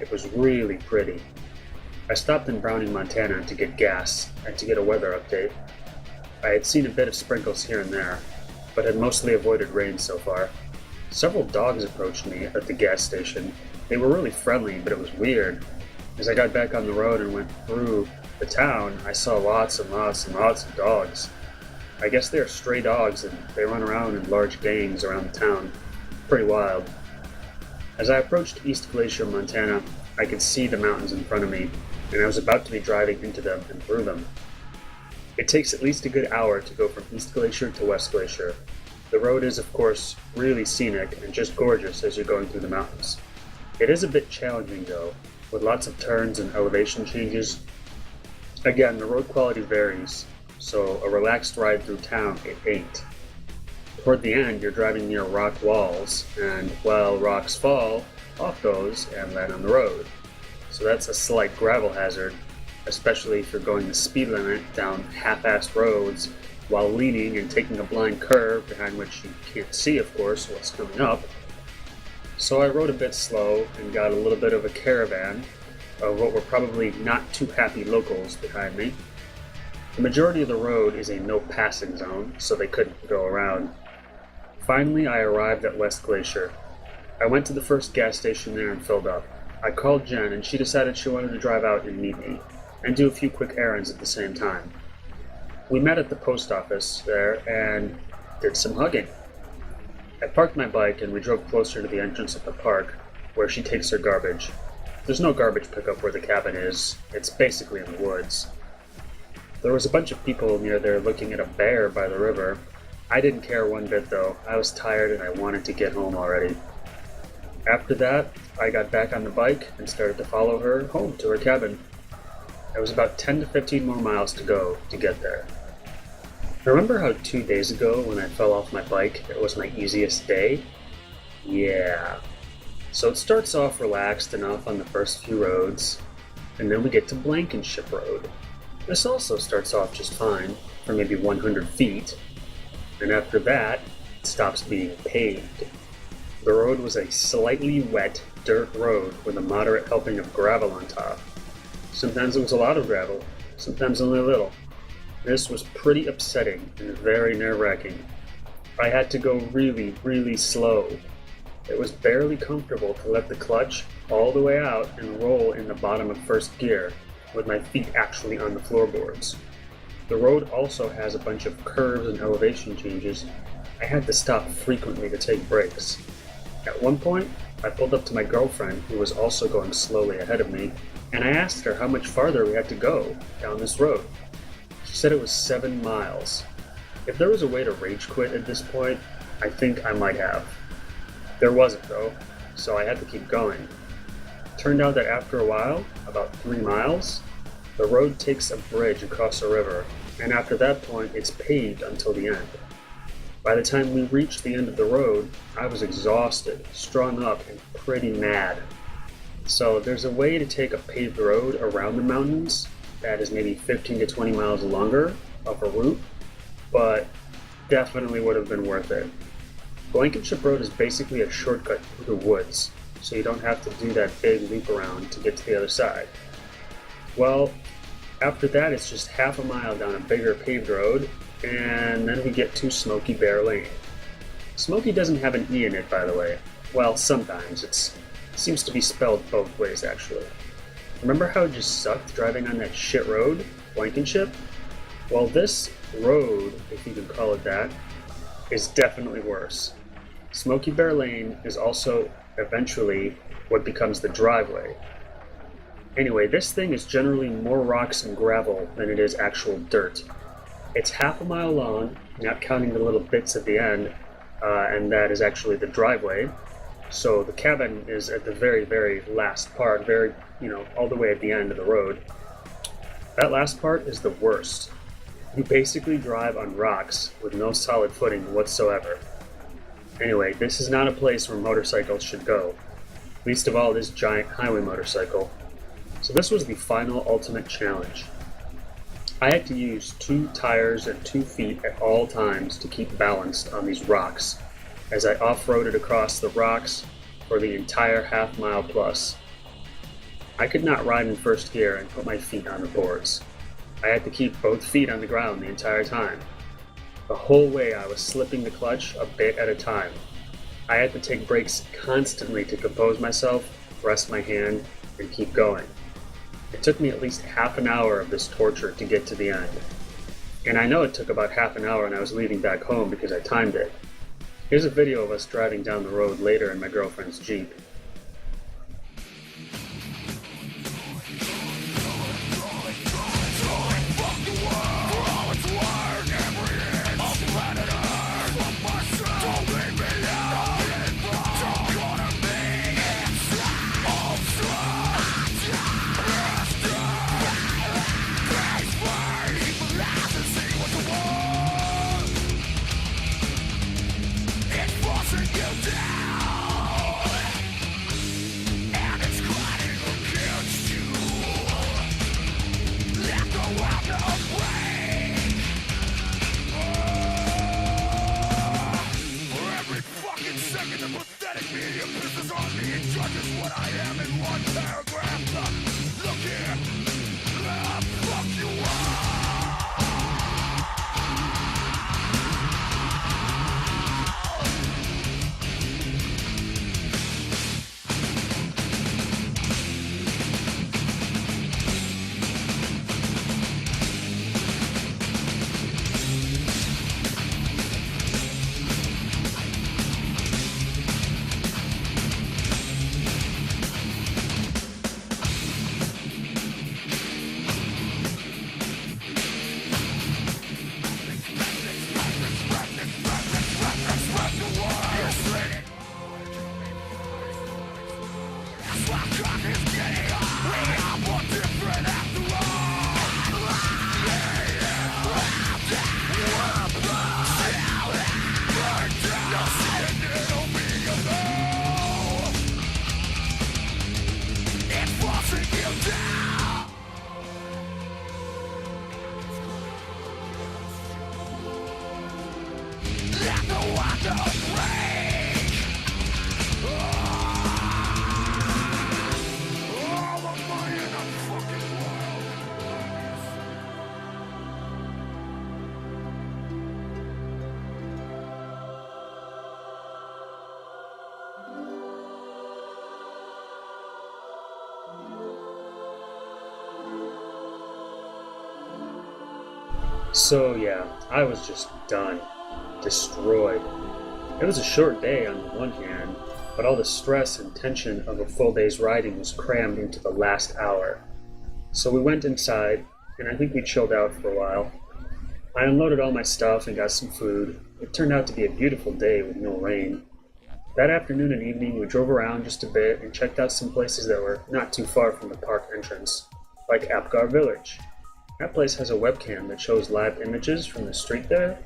It was really pretty. I stopped in Browning, Montana to get gas and to get a weather update. I had seen a bit of sprinkles here and there, but had mostly avoided rain so far. Several dogs approached me at the gas station. They were really friendly, but it was weird. As I got back on the road and went through the town, I saw lots and lots and lots of dogs. I guess they're stray dogs and they run around in large gangs around the town. Pretty wild. As I approached East Glacier, Montana, I could see the mountains in front of me, and I was about to be driving into them and through them. It takes at least a good hour to go from East Glacier to West Glacier. The road is, of course, really scenic and just gorgeous as you're going through the mountains. It is a bit challenging though, with lots of turns and elevation changes. Again, the road quality varies, so a relaxed ride through town, it ain't. Toward the end, you're driving near rock walls, and while rocks fall, off goes and land on the road. So that's a slight gravel hazard, especially if you're going the speed limit down half-assed roads while leaning and taking a blind curve behind which you can't see, of course, what's coming up. So I rode a bit slow and got a little bit of a caravan of what were probably not too happy locals behind me. The majority of the road is a no passing zone, so they couldn't go around. Finally, I arrived at West Glacier. I went to the first gas station there and filled up. I called Jen and she decided she wanted to drive out and meet me, and do a few quick errands at the same time. We met at the post office there and did some hugging. I parked my bike and we drove closer to the entrance of the park, where she takes her garbage. There's no garbage pickup where the cabin is. It's basically in the woods. There was a bunch of people near there looking at a bear by the river. I didn't care one bit though. I was tired and I wanted to get home already. After that, I got back on the bike and started to follow her home to her cabin. There was about 10 to 15 more miles to go to get there. Remember how 2 days ago when I fell off my bike, it was my easiest day? Yeah. So it starts off relaxed enough on the first few roads, and then we get to Blankenship Road. This also starts off just fine, for maybe 100 feet, and after that, it stops being paved. The road was a slightly wet dirt road with a moderate helping of gravel on top. Sometimes it was a lot of gravel, sometimes only a little. This was pretty upsetting and very nerve-wracking. I had to go really, really slow. It was barely comfortable to let the clutch all the way out and roll in the bottom of first gear, with my feet actually on the floorboards. The road also has a bunch of curves and elevation changes. I had to stop frequently to take breaks. At one point, I pulled up to my girlfriend, who was also going slowly ahead of me, and I asked her how much farther we had to go down this road. She said it was 7 miles. If there was a way to rage quit at this point, I think I might have. There wasn't though, so I had to keep going. Turned out that after a while, about 3 miles, the road takes a bridge across a river, and after that point it's paved until the end. By the time we reached the end of the road, I was exhausted, strung up, and pretty mad. So there's a way to take a paved road around the mountains that is maybe 15 to 20 miles longer of a route, but definitely would have been worth it. Blankenship Road is basically a shortcut through the woods, so you don't have to do that big loop around to get to the other side. Well, after that it's just half a mile down a bigger paved road, and then we get to Smoky Bear Lane. Smoky doesn't have an E in it, by the way. Well, sometimes. It seems to be spelled both ways, actually. Remember how it just sucked driving on that shit road, Blankenship? Well, this road, if you can call it that, is definitely worse. Smoky Bear Lane is also eventually what becomes the driveway. Anyway, this thing is generally more rocks and gravel than it is actual dirt. It's half a mile long, not counting the little bits at the end, and that is actually the driveway. So the cabin is at the very, very last part, all the way at the end of the road. That last part is the worst. You basically drive on rocks with no solid footing whatsoever. Anyway, this is not a place where motorcycles should go, least of all this giant highway motorcycle. So this was the final ultimate challenge. I had to use 2 tires and 2 feet at all times to keep balanced on these rocks as I off-roaded across the rocks for the entire half-mile plus. I could not ride in first gear and put my feet on the boards. I had to keep both feet on the ground the entire time. The whole way I was slipping the clutch a bit at a time. I had to take breaks constantly to compose myself, rest my hand, and keep going. It took me at least half an hour of this torture to get to the end. And I know it took about half an hour when I was leaving back home because I timed it. Here's a video of us driving down the road later in my girlfriend's Jeep. So yeah, I was just done. Destroyed. It was a short day on the one hand, but all the stress and tension of a full day's riding was crammed into the last hour. So we went inside, and I think we chilled out for a while. I unloaded all my stuff and got some food. It turned out to be a beautiful day with no rain. That afternoon and evening we drove around just a bit and checked out some places that were not too far from the park entrance, like Apgar Village. That place has a webcam that shows live images from the street there,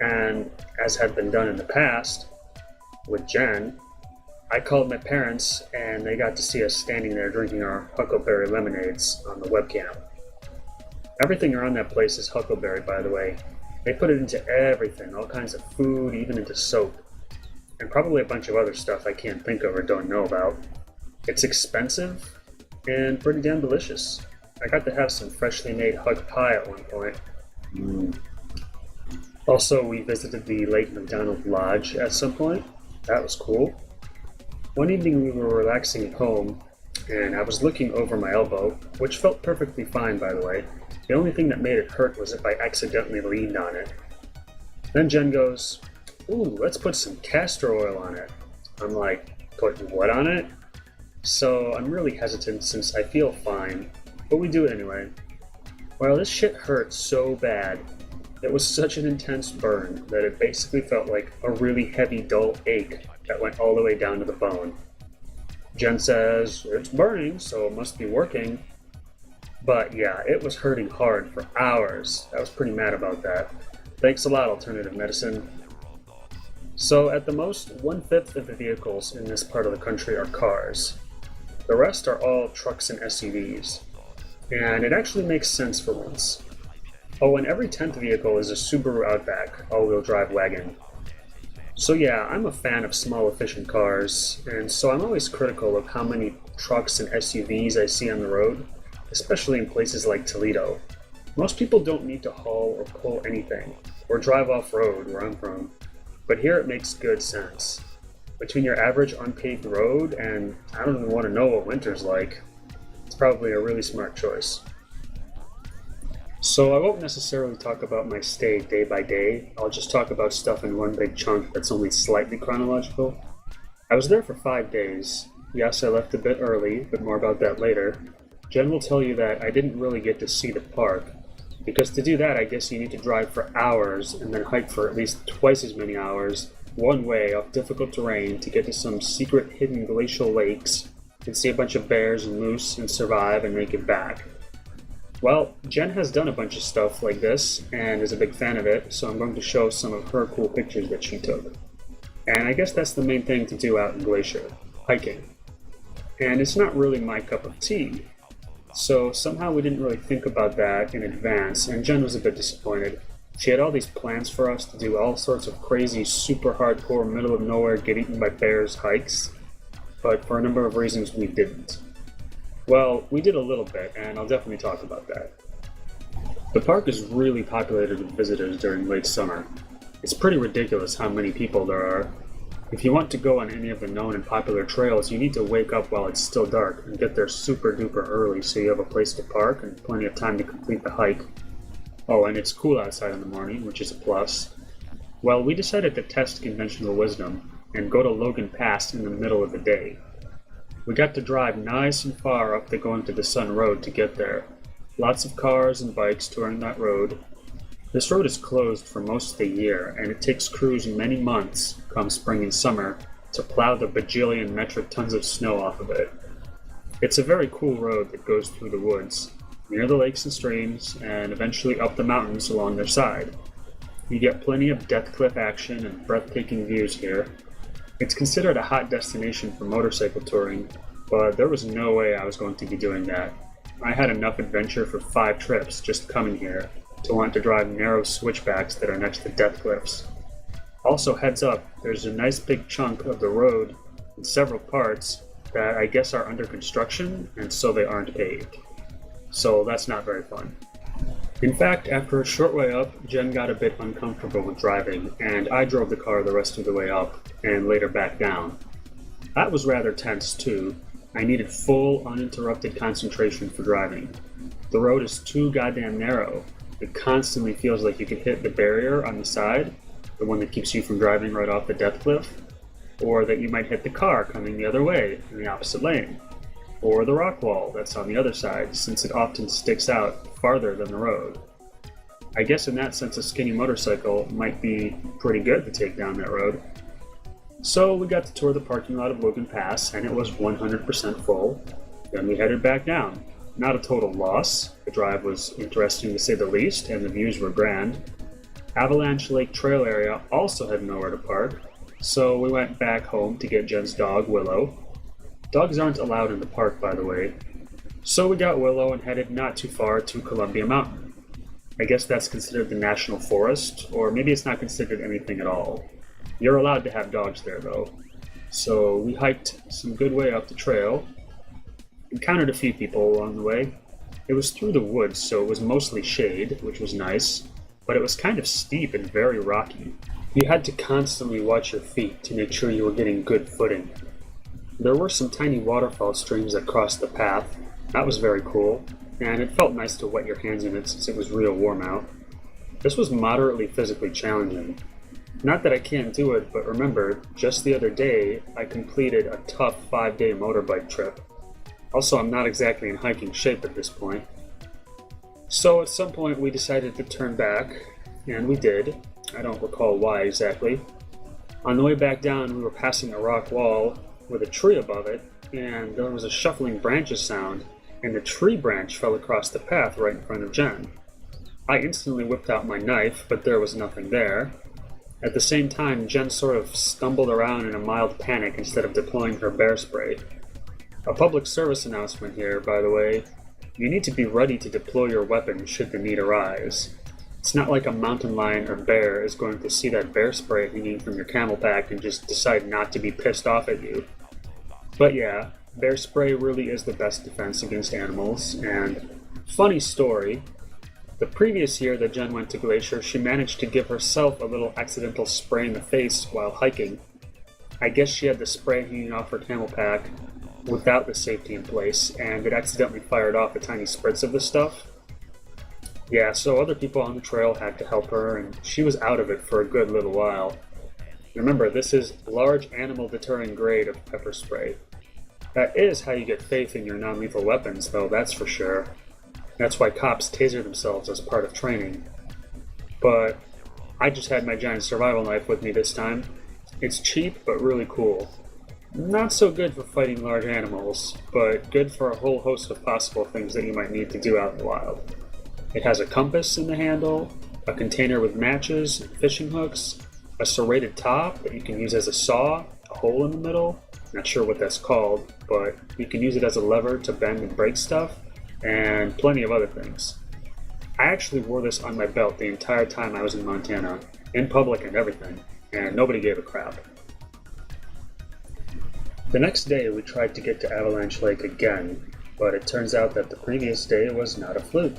and as had been done in the past, with Jen, I called my parents and they got to see us standing there drinking our huckleberry lemonades on the webcam. Everything around that place is huckleberry, by the way. They put it into everything, all kinds of food, even into soap, and probably a bunch of other stuff I can't think of or don't know about. It's expensive and pretty damn delicious. I got to have some freshly made hug pie at one point. Also, we visited the Lake McDonald Lodge at some point. That was cool. One evening we were relaxing at home, and I was looking over my elbow, which felt perfectly fine, by the way. The only thing that made it hurt was if I accidentally leaned on it. Then Jen goes, "Ooh, let's put some castor oil on it." I'm like, "Put what on it?" So I'm really hesitant since I feel fine, but we do it anyway. Well, this shit hurt so bad. It was such an intense burn that it basically felt like a really heavy, dull ache that went all the way down to the bone. Jen says, "It's burning, so it must be working." But yeah, it was hurting hard for hours. I was pretty mad about that. Thanks a lot, alternative medicine. So at the most, 1/5 of the vehicles in this part of the country are cars. The rest are all trucks and SUVs. And it actually makes sense for once. Oh, and every 10th vehicle is a Subaru Outback all-wheel drive wagon. So yeah, I'm a fan of small efficient cars, and so I'm always critical of how many trucks and SUVs I see on the road, especially in places like Toledo. Most people don't need to haul or pull anything, or drive off-road where I'm from, but here it makes good sense. Between your average unpaved road and I don't even want to know what winter's like, it's probably a really smart choice. So I won't necessarily talk about my stay day by day, I'll just talk about stuff in one big chunk that's only slightly chronological. I was there for 5 days. Yes, I left a bit early, but more about that later. Jen will tell you that I didn't really get to see the park, because to do that I guess you need to drive for hours and then hike for at least twice as many hours, one way off difficult terrain to get to some secret hidden glacial lakes and see a bunch of bears and moose and survive and make it back. Well, Jen has done a bunch of stuff like this and is a big fan of it, so I'm going to show some of her cool pictures that she took. And I guess that's the main thing to do out in Glacier, hiking. And it's not really my cup of tea. So somehow we didn't really think about that in advance, and Jen was a bit disappointed. She had all these plans for us to do all sorts of crazy, super hardcore, middle of nowhere, get eaten by bears hikes, but for a number of reasons we didn't. Well, we did a little bit, and I'll definitely talk about that. The park is really populated with visitors during late summer. It's pretty ridiculous how many people there are. If you want to go on any of the known and popular trails, you need to wake up while it's still dark and get there super duper early so you have a place to park and plenty of time to complete the hike. Oh, and it's cool outside in the morning, which is a plus. Well, we decided to test conventional wisdom and go to Logan Pass in the middle of the day. We got to drive nice and far up the Going to the Sun road to get there. Lots of cars and bikes touring that road. This road is closed for most of the year, and it takes crews many months, come spring and summer, to plow the bajillion metric tons of snow off of it. It's a very cool road that goes through the woods, near the lakes and streams, and eventually up the mountains along their side. You get plenty of death cliff action and breathtaking views here. It's considered a hot destination for motorcycle touring, but there was no way I was going to be doing that. I had enough adventure for 5 trips just coming here to want to drive narrow switchbacks that are next to death cliffs. Also, heads up, there's a nice big chunk of the road in several parts that I guess are under construction, and so they aren't paved. So that's not very fun. In fact, after a short way up, Jen got a bit uncomfortable with driving, and I drove the car the rest of the way up, and later back down. That was rather tense too. I needed full, uninterrupted concentration for driving. The road is too goddamn narrow. It constantly feels like you could hit the barrier on the side, the one that keeps you from driving right off the death cliff, or that you might hit the car coming the other way in the opposite lane, or the rock wall that's on the other side, since it often sticks out farther than the road. I guess in that sense a skinny motorcycle might be pretty good to take down that road. So we got to tour the parking lot of Logan Pass, and it was 100% full. Then we headed back down. Not a total loss. The drive was interesting to say the least, and the views were grand. Avalanche Lake Trail area also had nowhere to park, so we went back home to get Jen's dog, Willow. Dogs aren't allowed in the park, by the way. So we got Willow and headed not too far to Columbia Mountain. I guess that's considered the national forest, or maybe it's not considered anything at all. You're allowed to have dogs there, though. So we hiked some good way up the trail, encountered a few people along the way. It was through the woods, so it was mostly shade, which was nice, but it was kind of steep and very rocky. You had to constantly watch your feet to make sure you were getting good footing. There were some tiny waterfall streams that crossed the path. That was very cool, and it felt nice to wet your hands in it since it was real warm out. This was moderately physically challenging. Not that I can't do it, but remember, just the other day, I completed a tough 5-day motorbike trip. Also, I'm not exactly in hiking shape at this point. So at some point we decided to turn back, and we did. I don't recall why exactly. On the way back down, we were passing a rock wall with a tree above it, and there was a shuffling branches sound, and the tree branch fell across the path right in front of Jen. I instantly whipped out my knife, but there was nothing there. At the same time, Jen sort of stumbled around in a mild panic instead of deploying her bear spray. A public service announcement here, by the way. You need to be ready to deploy your weapon should the need arise. It's not like a mountain lion or bear is going to see that bear spray hanging from your camel pack and just decide not to be pissed off at you. But yeah, bear spray really is the best defense against animals, and funny story, the previous year that Jen went to Glacier, she managed to give herself a little accidental spray in the face while hiking. I guess she had the spray hanging off her camel pack without the safety in place, and it accidentally fired off a tiny spritz of the stuff. Yeah, so other people on the trail had to help her, and she was out of it for a good little while. Remember, this is large animal deterring grade of pepper spray. That is how you get faith in your non-lethal weapons, though, that's for sure. That's why cops taser themselves as part of training. But I just had my giant survival knife with me this time. It's cheap, but really cool. Not so good for fighting large animals, but good for a whole host of possible things that you might need to do out in the wild. It has a compass in the handle, a container with matches and fishing hooks, a serrated top that you can use as a saw, a hole in the middle, not sure what that's called, but you can use it as a lever to bend and break stuff, and plenty of other things. I actually wore this on my belt the entire time I was in Montana, in public and everything, and nobody gave a crap. The next day we tried to get to Avalanche Lake again, but it turns out that the previous day was not a fluke.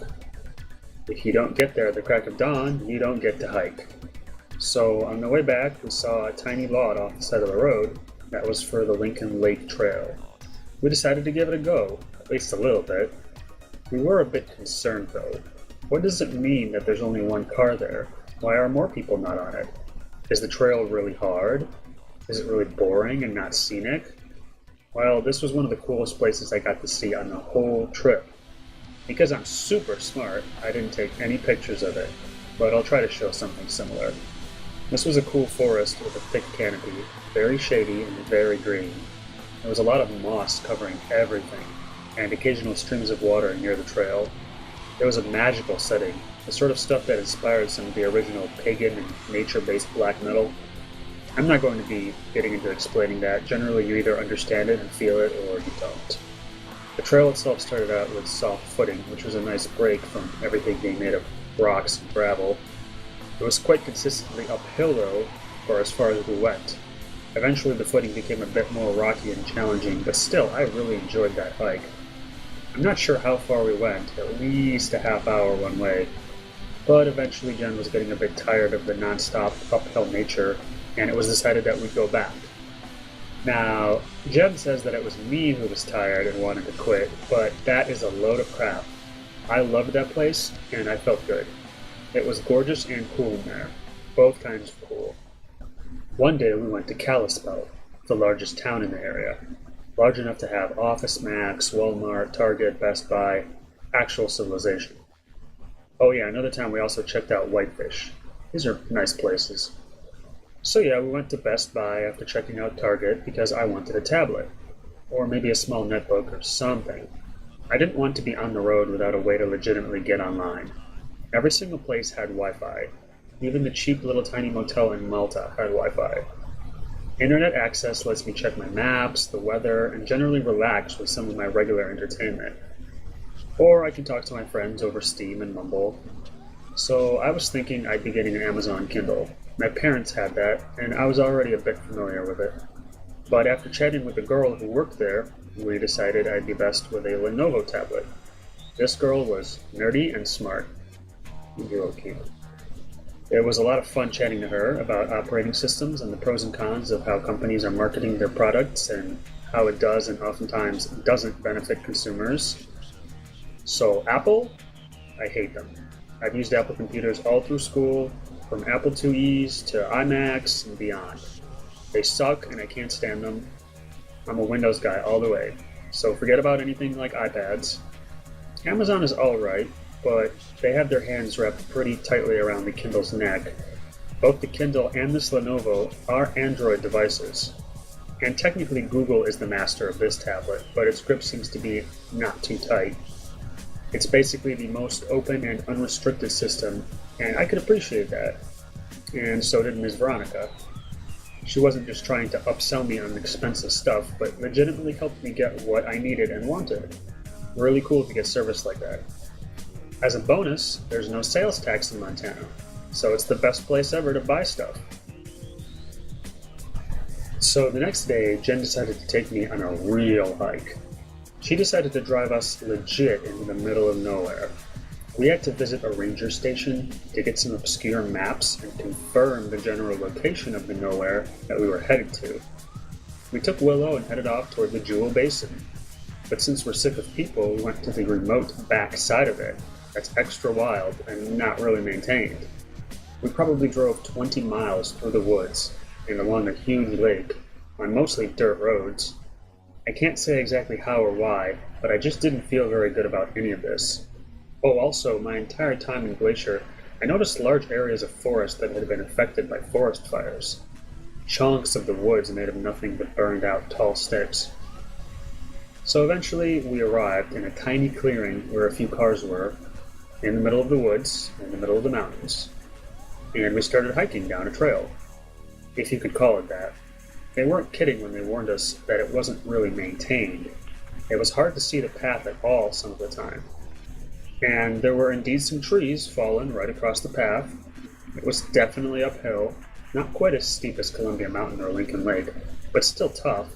If you don't get there at the crack of dawn, you don't get to hike. So on the way back, we saw a tiny lot off the side of the road that was for the Lincoln Lake Trail. We decided to give it a go, at least a little bit. We were a bit concerned though. What does it mean that there's only one car there? Why are more people not on it? Is the trail really hard? Is it really boring and not scenic? Well, this was one of the coolest places I got to see on the whole trip. Because I'm super smart, I didn't take any pictures of it, but I'll try to show something similar. This was a cool forest with a thick canopy, very shady and very green. There was a lot of moss covering everything, and occasional streams of water near the trail. It was a magical setting, the sort of stuff that inspired some of the original pagan and nature-based black metal. I'm not going to be getting into explaining that. Generally, you either understand it and feel it, or you don't. The trail itself started out with soft footing, which was a nice break from everything being made of rocks and gravel. It was quite consistently uphill though, for as far as we went. Eventually the footing became a bit more rocky and challenging, but still, I really enjoyed that hike. I'm not sure how far we went, at least a half hour one way, but eventually Jen was getting a bit tired of the non-stop uphill nature, and it was decided that we'd go back. Now, Jen says that it was me who was tired and wanted to quit, but that is a load of crap. I loved that place, and I felt good. It was gorgeous and cool in there, both kinds of cool. One day we went to Kalispell, the largest town in the area, large enough to have Office Max, Walmart, Target, Best Buy, actual civilization. Oh yeah, another time we also checked out Whitefish. These are nice places. So yeah, we went to Best Buy after checking out Target because I wanted a tablet, or maybe a small netbook or something. I didn't want to be on the road without a way to legitimately get online. Every single place had Wi-Fi. Even the cheap little tiny motel in Malta had Wi-Fi. Internet access lets me check my maps, the weather, and generally relax with some of my regular entertainment. Or I can talk to my friends over Steam and Mumble. So I was thinking I'd be getting an Amazon Kindle. My parents had that, and I was already a bit familiar with it. But after chatting with a girl who worked there, we decided I'd be best with a Lenovo tablet. This girl was nerdy and smart. You're cute. It was a lot of fun chatting to her about operating systems and the pros and cons of how companies are marketing their products and how it does and oftentimes doesn't benefit consumers. So Apple? I hate them. I've used Apple computers all through school, from Apple IIe's to iMacs and beyond. They suck and I can't stand them. I'm a Windows guy all the way, so forget about anything like iPads. Amazon is alright, but they have their hands wrapped pretty tightly around the Kindle's neck. Both the Kindle and this Lenovo are Android devices. And technically Google is the master of this tablet, but its grip seems to be not too tight. It's basically the most open and unrestricted system, and I could appreciate that. And so did Ms. Veronica. She wasn't just trying to upsell me on expensive stuff, but legitimately helped me get what I needed and wanted. Really cool to get service like that. As a bonus, there's no sales tax in Montana, so it's the best place ever to buy stuff. So the next day, Jen decided to take me on a real hike. She decided to drive us legit into the middle of nowhere. We had to visit a ranger station to get some obscure maps and confirm the general location of the nowhere that we were headed to. We took Willow and headed off toward the Jewel Basin. But since we're sick of people, we went to the remote back side of it. That's extra wild and not really maintained. We probably drove 20 miles through the woods and along a huge lake on mostly dirt roads. I can't say exactly how or why, but I just didn't feel very good about any of this. Oh, also, my entire time in Glacier, I noticed large areas of forest that had been affected by forest fires. Chunks of the woods made of nothing but burned out tall sticks. So eventually we arrived in a tiny clearing where a few cars were, in the middle of the woods, in the middle of the mountains. And we started hiking down a trail, if you could call it that. They weren't kidding when they warned us that it wasn't really maintained. It was hard to see the path at all some of the time. And there were indeed some trees fallen right across the path. It was definitely uphill, not quite as steep as Columbia Mountain or Lincoln Lake, but still tough.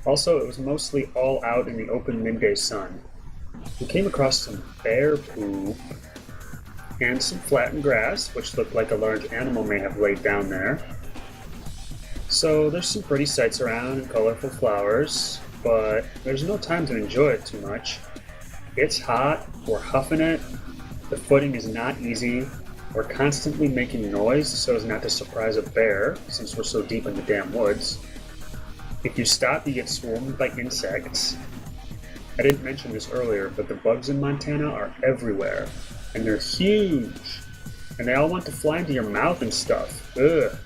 Also, it was mostly all out in the open midday sun. We came across some bear poop and some flattened grass, which looked like a large animal may have laid down there. So there's some pretty sights around and colorful flowers, but there's no time to enjoy it too much. It's hot, we're huffing it, the footing is not easy, we're constantly making noise so as not to surprise a bear, since we're so deep in the damn woods. If you stop, you get swarmed by insects. I didn't mention this earlier, but the bugs in Montana are everywhere, and they're huge, and they all want to fly into your mouth and stuff. Ugh.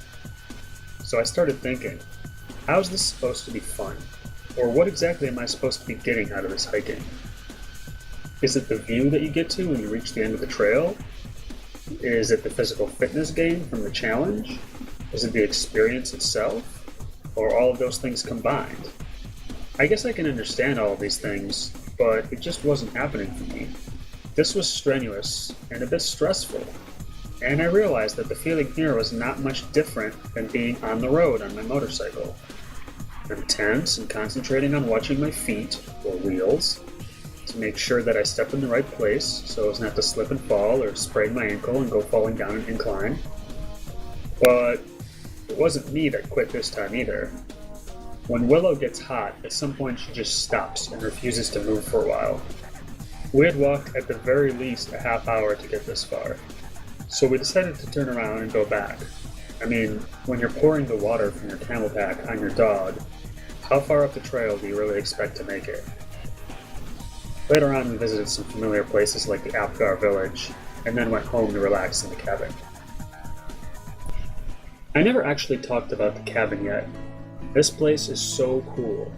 So I started thinking, how's this supposed to be fun? Or what exactly am I supposed to be getting out of this hiking? Is it the view that you get to when you reach the end of the trail? Is it the physical fitness gain from the challenge? Is it the experience itself? Or all of those things combined? I guess I can understand all of these things, but it just wasn't happening for me. This was strenuous and a bit stressful, and I realized that the feeling here was not much different than being on the road on my motorcycle. I'm tense and concentrating on watching my feet, or wheels, to make sure that I step in the right place so as not to slip and fall or sprain my ankle and go falling down an incline. But it wasn't me that quit this time either. When Willow gets hot, at some point she just stops and refuses to move for a while. We had walked at the very least a half hour to get this far, so we decided to turn around and go back. I mean, when you're pouring the water from your Camelback on your dog, how far up the trail do you really expect to make it? Later on, we visited some familiar places like the Apgar village, and then went home to relax in the cabin. I never actually talked about the cabin yet. This place is so cool.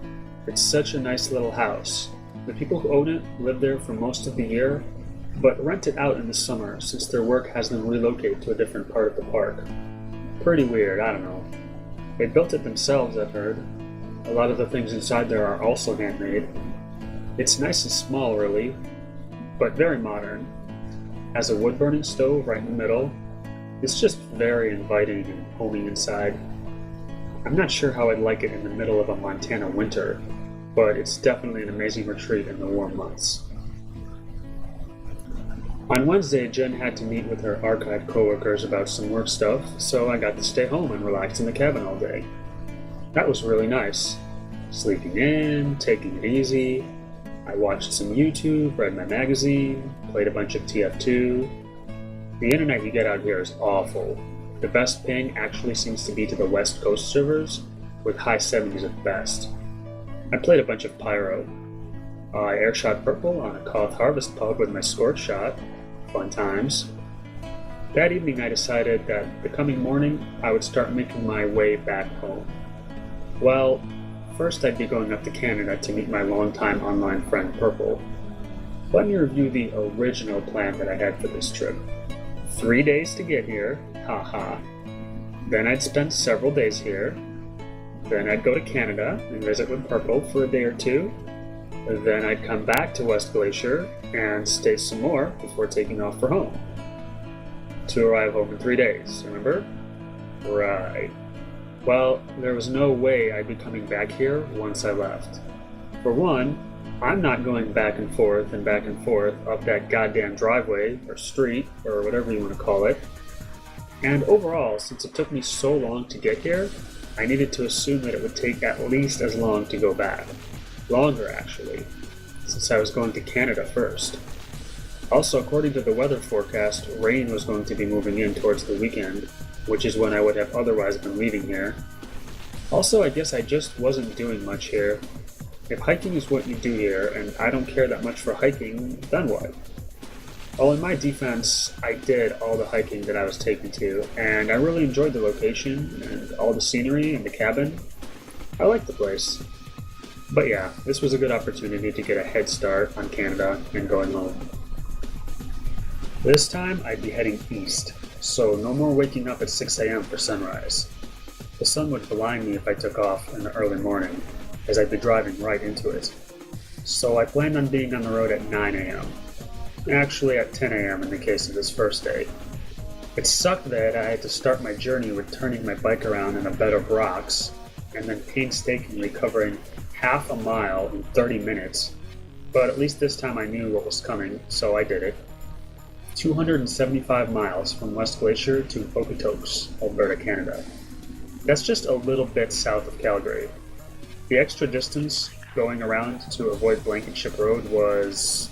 It's such a nice little house. The people who own it live there for most of the year, but rent it out in the summer since their work has them relocate to a different part of the park. Pretty weird, I don't know. They built it themselves, I've heard. A lot of the things inside there are also handmade. It's nice and small, really, but very modern. Has a wood-burning stove right in the middle. It's just very inviting and homey inside. I'm not sure how I'd like it in the middle of a Montana winter, but it's definitely an amazing retreat in the warm months. On Wednesday, Jen had to meet with her archive coworkers about some work stuff, so I got to stay home and relax in the cabin all day. That was really nice. Sleeping in, taking it easy. I watched some YouTube, read my magazine, played a bunch of TF2. The internet you get out here is awful. The best ping actually seems to be to the West Coast servers, with high 70s at best. I played a bunch of Pyro. I airshot purple on a Koth Harvest pub with my Scorch shot. Fun times. That evening I decided that the coming morning I would start making my way back home. Well, first I'd be going up to Canada to meet my longtime online friend Purple. Let me review the original plan that I had for this trip. 3 days to get here, haha. Then I'd spend several days here. Then I'd go to Canada and visit with Purple for a day or two. Then I'd come back to West Glacier and stay some more before taking off for home. To arrive home in 3 days, remember? Right. Well, there was no way I'd be coming back here once I left. For one, I'm not going back and forth up that goddamn driveway or street or whatever you want to call it. And overall, since it took me so long to get here, I needed to assume that it would take at least as long to go back. Longer, actually, since I was going to Canada first. Also, according to the weather forecast, rain was going to be moving in towards the weekend, which is when I would have otherwise been leaving here. Also, I guess I just wasn't doing much here. If hiking is what you do here, and I don't care that much for hiking, then what? Well, in my defense, I did all the hiking that I was taken to, and I really enjoyed the location, and all the scenery, and the cabin. I liked the place. But yeah, this was a good opportunity to get a head start on Canada and going home. This time, I'd be heading east, so no more waking up at 6 a.m. for sunrise. The sun would blind me if I took off in the early morning, as I'd be driving right into it. So I planned on being on the road at 9 a.m. Actually at 10 a.m. in the case of this first day. It sucked that I had to start my journey with turning my bike around in a bed of rocks, and then painstakingly covering half a mile in 30 minutes, but at least this time I knew what was coming, so I did it. 275 miles from West Glacier to Okotoks, Alberta, Canada. That's just a little bit south of Calgary. The extra distance going around to avoid Blankenship Road was...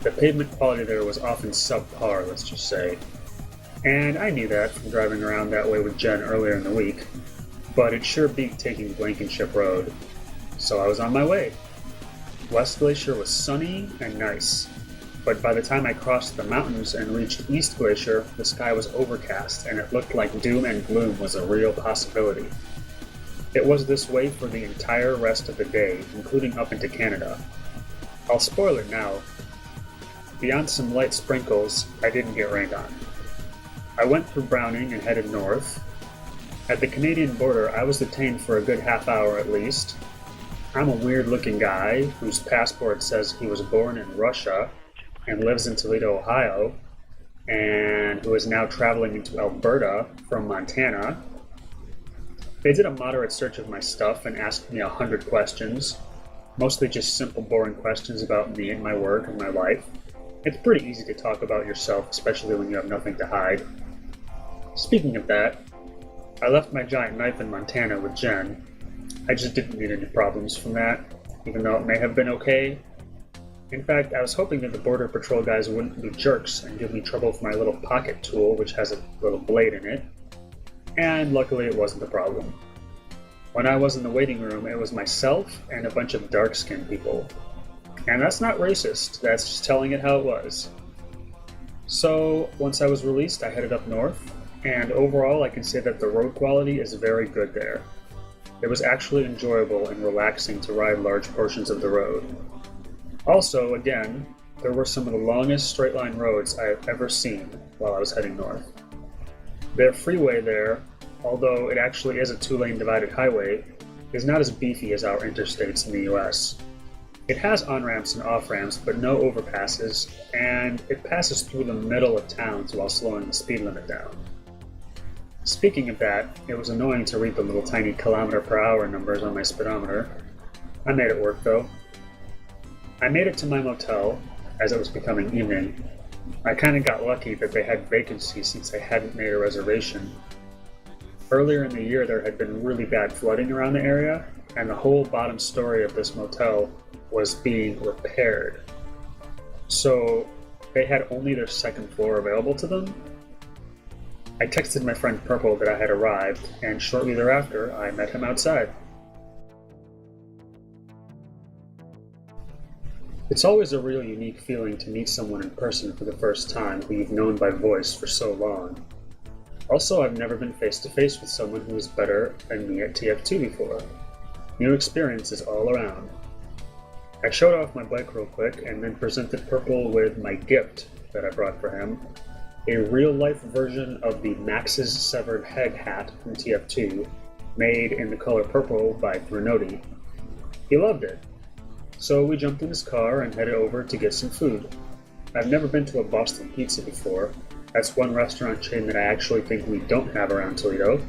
the pavement quality there was often subpar, let's just say. And I knew that from driving around that way with Jen earlier in the week, but it sure beat taking Blankenship Road. So I was on my way. West Glacier was sunny and nice, but by the time I crossed the mountains and reached East Glacier, the sky was overcast and it looked like doom and gloom was a real possibility. It was this way for the entire rest of the day, including up into Canada. I'll spoil it now. Beyond some light sprinkles, I didn't get rained on. I went through Browning and headed north. At the Canadian border, I was detained for a good half hour at least. I'm a weird-looking guy whose passport says he was born in Russia and lives in Toledo, Ohio, and who is now traveling into Alberta from Montana. They did a moderate search of my stuff and asked me 100 questions, mostly just simple, boring questions about me and my work and my life. It's pretty easy to talk about yourself, especially when you have nothing to hide. Speaking of that, I left my giant knife in Montana with Jen. I just didn't need any problems from that, even though it may have been okay. In fact, I was hoping that the Border Patrol guys wouldn't be jerks and give me trouble for my little pocket tool, which has a little blade in it. And luckily it wasn't a problem. When I was in the waiting room, it was myself and a bunch of dark-skinned people. And that's not racist, that's just telling it how it was. So, once I was released, I headed up north, and overall I can say that the road quality is very good there. It was actually enjoyable and relaxing to ride large portions of the road. Also, again, there were some of the longest straight-line roads I have ever seen while I was heading north. Their freeway there, although it actually is a two-lane divided highway, is not as beefy as our interstates in the US. It has on-ramps and off-ramps, but no overpasses, and it passes through the middle of towns while slowing the speed limit down. Speaking of that, it was annoying to read the little tiny kilometer-per-hour numbers on my speedometer. I made it work, though. I made it to my motel, as it was becoming evening. I kinda got lucky that they had vacancies since I hadn't made a reservation. Earlier in the year there had been really bad flooding around the area, and the whole bottom story of this motel was being repaired. So they had only their second floor available to them. I texted my friend Purple that I had arrived, and shortly thereafter I met him outside. It's always a real unique feeling to meet someone in person for the first time who you've known by voice for so long. Also, I've never been face-to-face with someone who is better than me at TF2 before. New experiences all around. I showed off my bike real quick and then presented Purple with my gift that I brought for him, a real-life version of the Max's Severed Head hat from TF2, made in the color purple by Threnody. He loved it. So we jumped in his car and headed over to get some food. I've never been to a Boston Pizza before. That's one restaurant chain that I actually think we don't have around Toledo.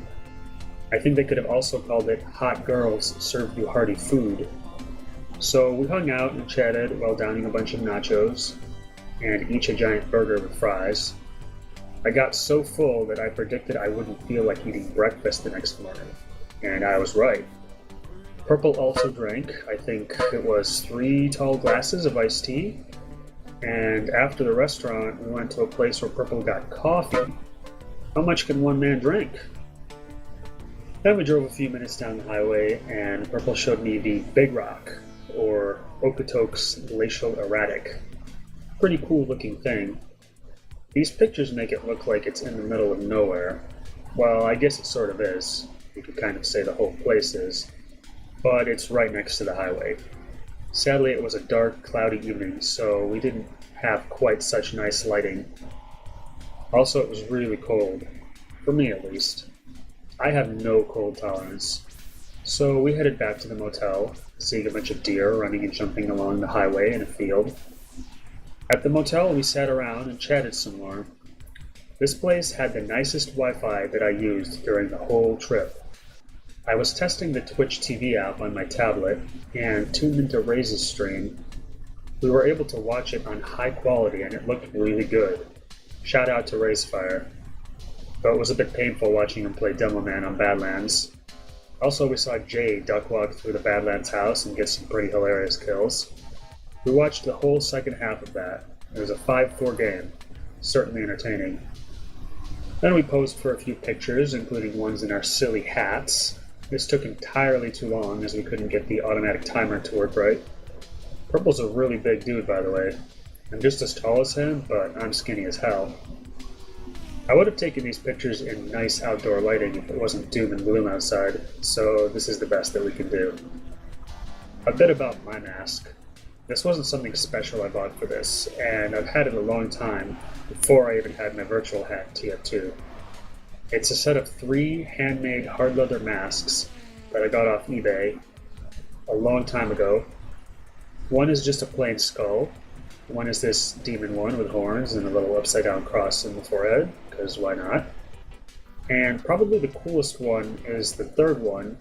I think they could have also called it Hot Girls Serve You Hearty Food. So we hung out and chatted while downing a bunch of nachos and each a giant burger with fries. I got so full that I predicted I wouldn't feel like eating breakfast the next morning, and I was right. Purple also drank, I think it was 3 tall glasses of iced tea, and after the restaurant we went to a place where Purple got coffee. How much can one man drink? Then we drove a few minutes down the highway and Purple showed me the Big Rock, or Okotoks Glacial Erratic. Pretty cool looking thing. These pictures make it look like it's in the middle of nowhere. Well, I guess it sort of is. You could kind of say the whole place is. But it's right next to the highway. Sadly, it was a dark, cloudy evening, so we didn't have quite such nice lighting. Also, it was really cold. For me, at least. I have no cold tolerance. So we headed back to the motel, seeing a bunch of deer running and jumping along the highway in a field. At the motel, we sat around and chatted some more. This place had the nicest Wi-Fi that I used during the whole trip. I was testing the Twitch TV app on my tablet and tuned into Ray's stream. We were able to watch it on high quality and it looked really good. Shout out to Ray's Fire. Though it was a bit painful watching him play Demo Man on Badlands. Also, we saw Jay duck walk through the Badlands house and get some pretty hilarious kills. We watched the whole second half of that. It was a 5-4 game. Certainly entertaining. Then we posed for a few pictures, including ones in our silly hats. This took entirely too long as we couldn't get the automatic timer to work right. Purple's a really big dude, by the way. I'm just as tall as him, but I'm skinny as hell. I would have taken these pictures in nice outdoor lighting if it wasn't doom and gloom outside, so this is the best that we can do. A bit about my mask. This wasn't something special I bought for this, and I've had it a long time, before I even had my virtual hat TF2. It's a set of 3 handmade hard leather masks that I got off eBay a long time ago. One is just a plain skull, one is this demon one with horns and a little upside down cross in the forehead, because why not? And probably the coolest one is the third one.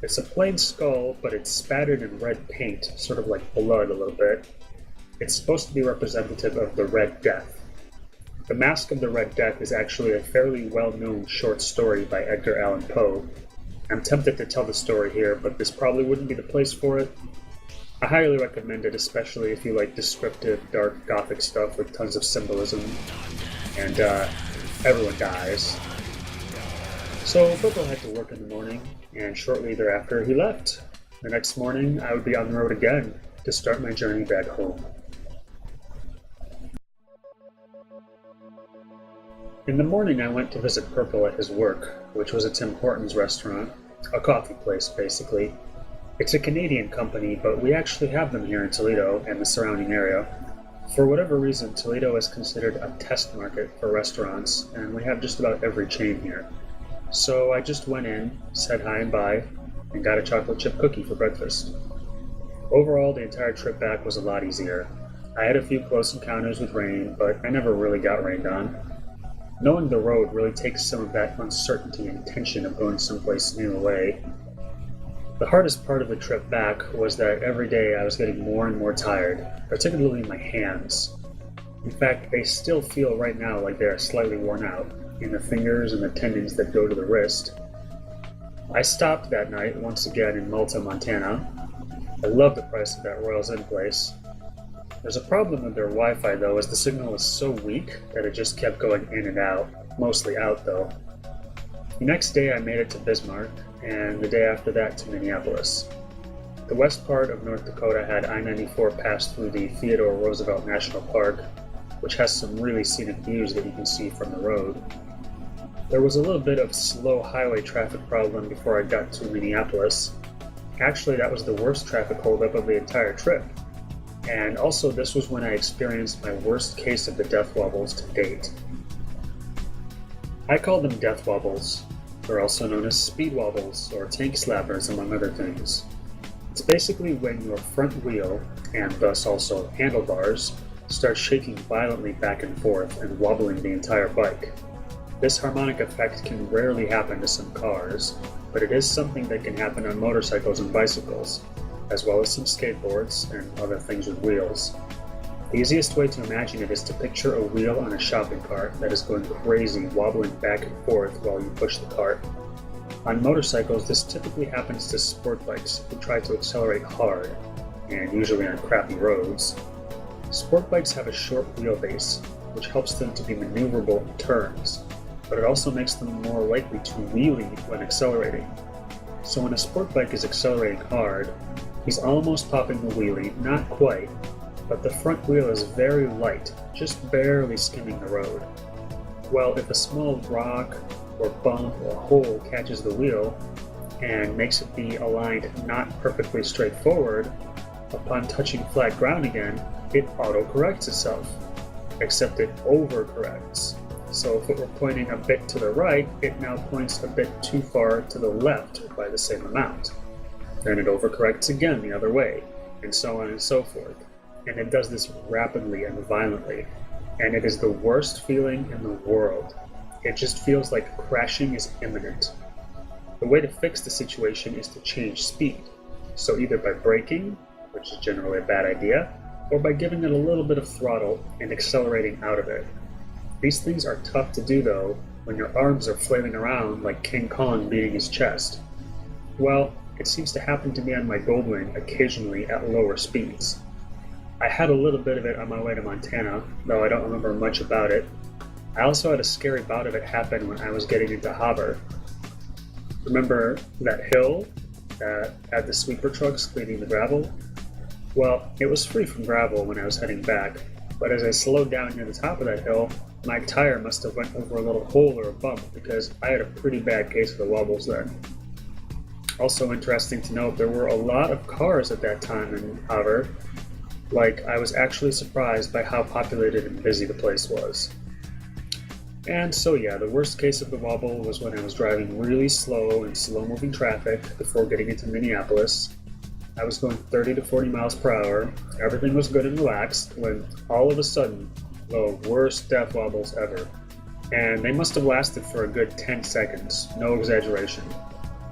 It's a plain skull, but it's spattered in red paint, sort of like blood a little bit. It's supposed to be representative of the Red Death. The Mask of the Red Death is actually a fairly well-known short story by Edgar Allan Poe. I'm tempted to tell the story here, but this probably wouldn't be the place for it. I highly recommend it, especially if you like descriptive, dark, gothic stuff with tons of symbolism. And, everyone dies. So Purple had to work in the morning, and shortly thereafter he left. The next morning I would be on the road again to start my journey back home. In the morning I went to visit Purple at his work, which was a Tim Hortons restaurant, a coffee place basically. It's a Canadian company, but we actually have them here in Toledo and the surrounding area. For whatever reason, Toledo is considered a test market for restaurants, and we have just about every chain here. So I just went in, said hi and bye, and got a chocolate chip cookie for breakfast. Overall, the entire trip back was a lot easier. I had a few close encounters with rain, but I never really got rained on. Knowing the road really takes some of that uncertainty and tension of going someplace new away. The hardest part of the trip back was that every day I was getting more and more tired, particularly my hands. In fact, they still feel right now like they are slightly worn out, in the fingers and the tendons that go to the wrist. I stopped that night once again in Malta, Montana. I love the price of that Royals Inn place. There's a problem with their Wi-Fi though, as the signal is so weak that it just kept going in and out, mostly out though. The next day I made it to Bismarck, and the day after that to Minneapolis. The west part of North Dakota had I-94 pass through the Theodore Roosevelt National Park, which has some really scenic views that you can see from the road. There was a little bit of slow highway traffic problem before I got to Minneapolis. Actually, that was the worst traffic holdup of the entire trip. And also, this was when I experienced my worst case of the death wobbles to date. I call them death wobbles. They're also known as speed wobbles or tank slappers, among other things. It's basically when your front wheel, and thus also handlebars, start shaking violently back and forth and wobbling the entire bike. This harmonic effect can rarely happen to some cars, but it is something that can happen on motorcycles and bicycles, as well as some skateboards and other things with wheels. The easiest way to imagine it is to picture a wheel on a shopping cart that is going crazy, wobbling back and forth while you push the cart. On motorcycles, this typically happens to sport bikes who try to accelerate hard, and usually on crappy roads. Sport bikes have a short wheelbase, which helps them to be maneuverable in turns, but it also makes them more likely to wheelie when accelerating. So when a sport bike is accelerating hard, he's almost popping the wheelie, not quite, but the front wheel is very light, just barely skimming the road. Well, if a small rock or bump or hole catches the wheel and makes it be aligned not perfectly straight forward, upon touching flat ground again, it auto-corrects itself, except it overcorrects. So if it were pointing a bit to the right, it now points a bit too far to the left by the same amount. Then it overcorrects again the other way, and so on and so forth. And it does this rapidly and violently, and it is the worst feeling in the world. It just feels like crashing is imminent. The way to fix the situation is to change speed, so either by braking, which is generally a bad idea, or by giving it a little bit of throttle and accelerating out of it. These things are tough to do though, when your arms are flailing around like King Kong beating his chest. Well, it seems to happen to me on my Goldwing occasionally at lower speeds. I had a little bit of it on my way to Montana, though I don't remember much about it. I also had a scary bout of it happen when I was getting into Haber. Remember that hill that had the sweeper trucks cleaning the gravel? Well, it was free from gravel when I was heading back, but as I slowed down near the top of that hill, my tire must have went over a little hole or a bump because I had a pretty bad case of the wobbles then. Also interesting to note, there were a lot of cars at that time in Haver. Like, I was actually surprised by how populated and busy the place was. And so yeah, the worst case of the wobble was when I was driving really slow in slow-moving traffic before getting into Minneapolis. I was going 30 to 40 miles per hour, everything was good and relaxed, when all of a sudden, the worst death wobbles ever. And they must have lasted for a good 10 seconds, no exaggeration.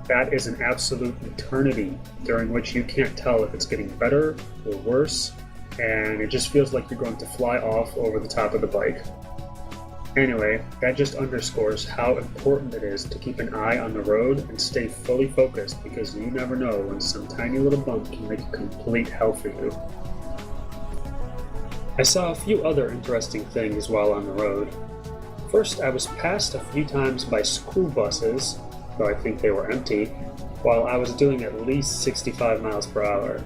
That is an absolute eternity during which you can't tell if it's getting better or worse, and it just feels like you're going to fly off over the top of the bike. Anyway, that just underscores how important it is to keep an eye on the road and stay fully focused, because you never know when some tiny little bump can make a complete hell for you. I saw a few other interesting things while on the road. First, I was passed a few times by school buses, though I think they were empty, while I was doing at least 65 miles per hour.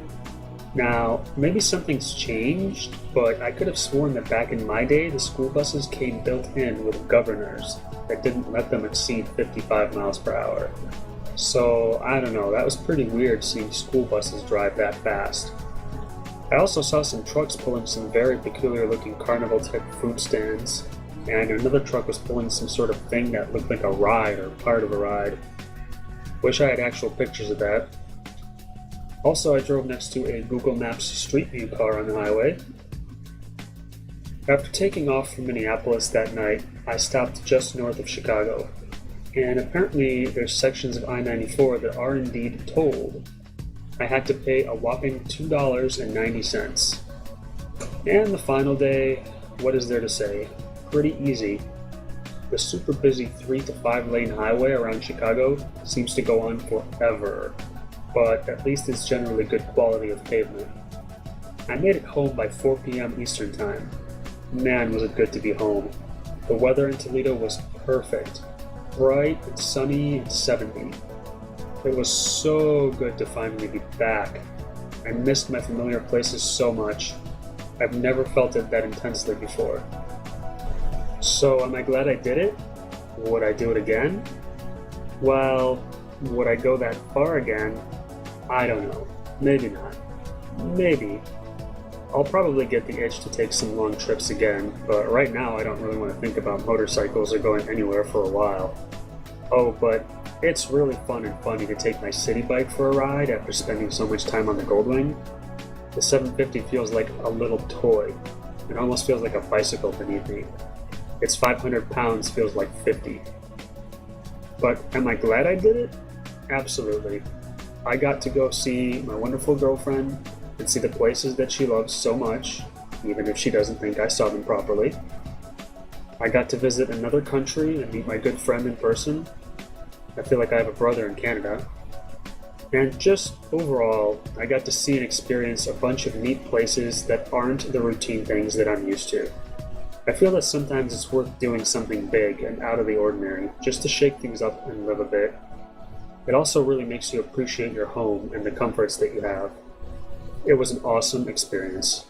Now, maybe something's changed, but I could have sworn that back in my day, the school buses came built in with governors that didn't let them exceed 55 miles per hour. So, I don't know, that was pretty weird seeing school buses drive that fast. I also saw some trucks pulling some very peculiar looking carnival-type food stands, and another truck was pulling some sort of thing that looked like a ride or part of a ride. Wish I had actual pictures of that. Also, I drove next to a Google Maps Street View car on the highway. After taking off from Minneapolis that night, I stopped just north of Chicago, and apparently there's sections of I-94 that are indeed tolled. I had to pay a whopping $2.90. And the final day, what is there to say? Pretty easy. The super busy 3 to 5 lane highway around Chicago seems to go on forever, but at least it's generally good quality of pavement. I made it home by 4 p.m. Eastern Time. Man, was it good to be home. The weather in Toledo was perfect. Bright and sunny and 70. It was so good to finally be back. I missed my familiar places so much. I've never felt it that intensely before. So am I glad I did it? Would I do it again? Well, would I go that far again? I don't know. Maybe not. Maybe. I'll probably get the itch to take some long trips again, but right now I don't really want to think about motorcycles or going anywhere for a while. Oh, but It's really fun and funny to take my city bike for a ride after spending so much time on the Goldwing. The 750 feels like a little toy. It almost feels like a bicycle beneath me. Its 500 pounds feels like 50. But am I glad I did it? Absolutely. I got to go see my wonderful girlfriend and see the places that she loves so much, even if she doesn't think I saw them properly. I got to visit another country and meet my good friend in person. I feel like I have a brother in Canada. And just overall, I got to see and experience a bunch of neat places that aren't the routine things that I'm used to. I feel that sometimes it's worth doing something big and out of the ordinary just to shake things up and live a bit. It also really makes you appreciate your home and the comforts that you have. It was an awesome experience.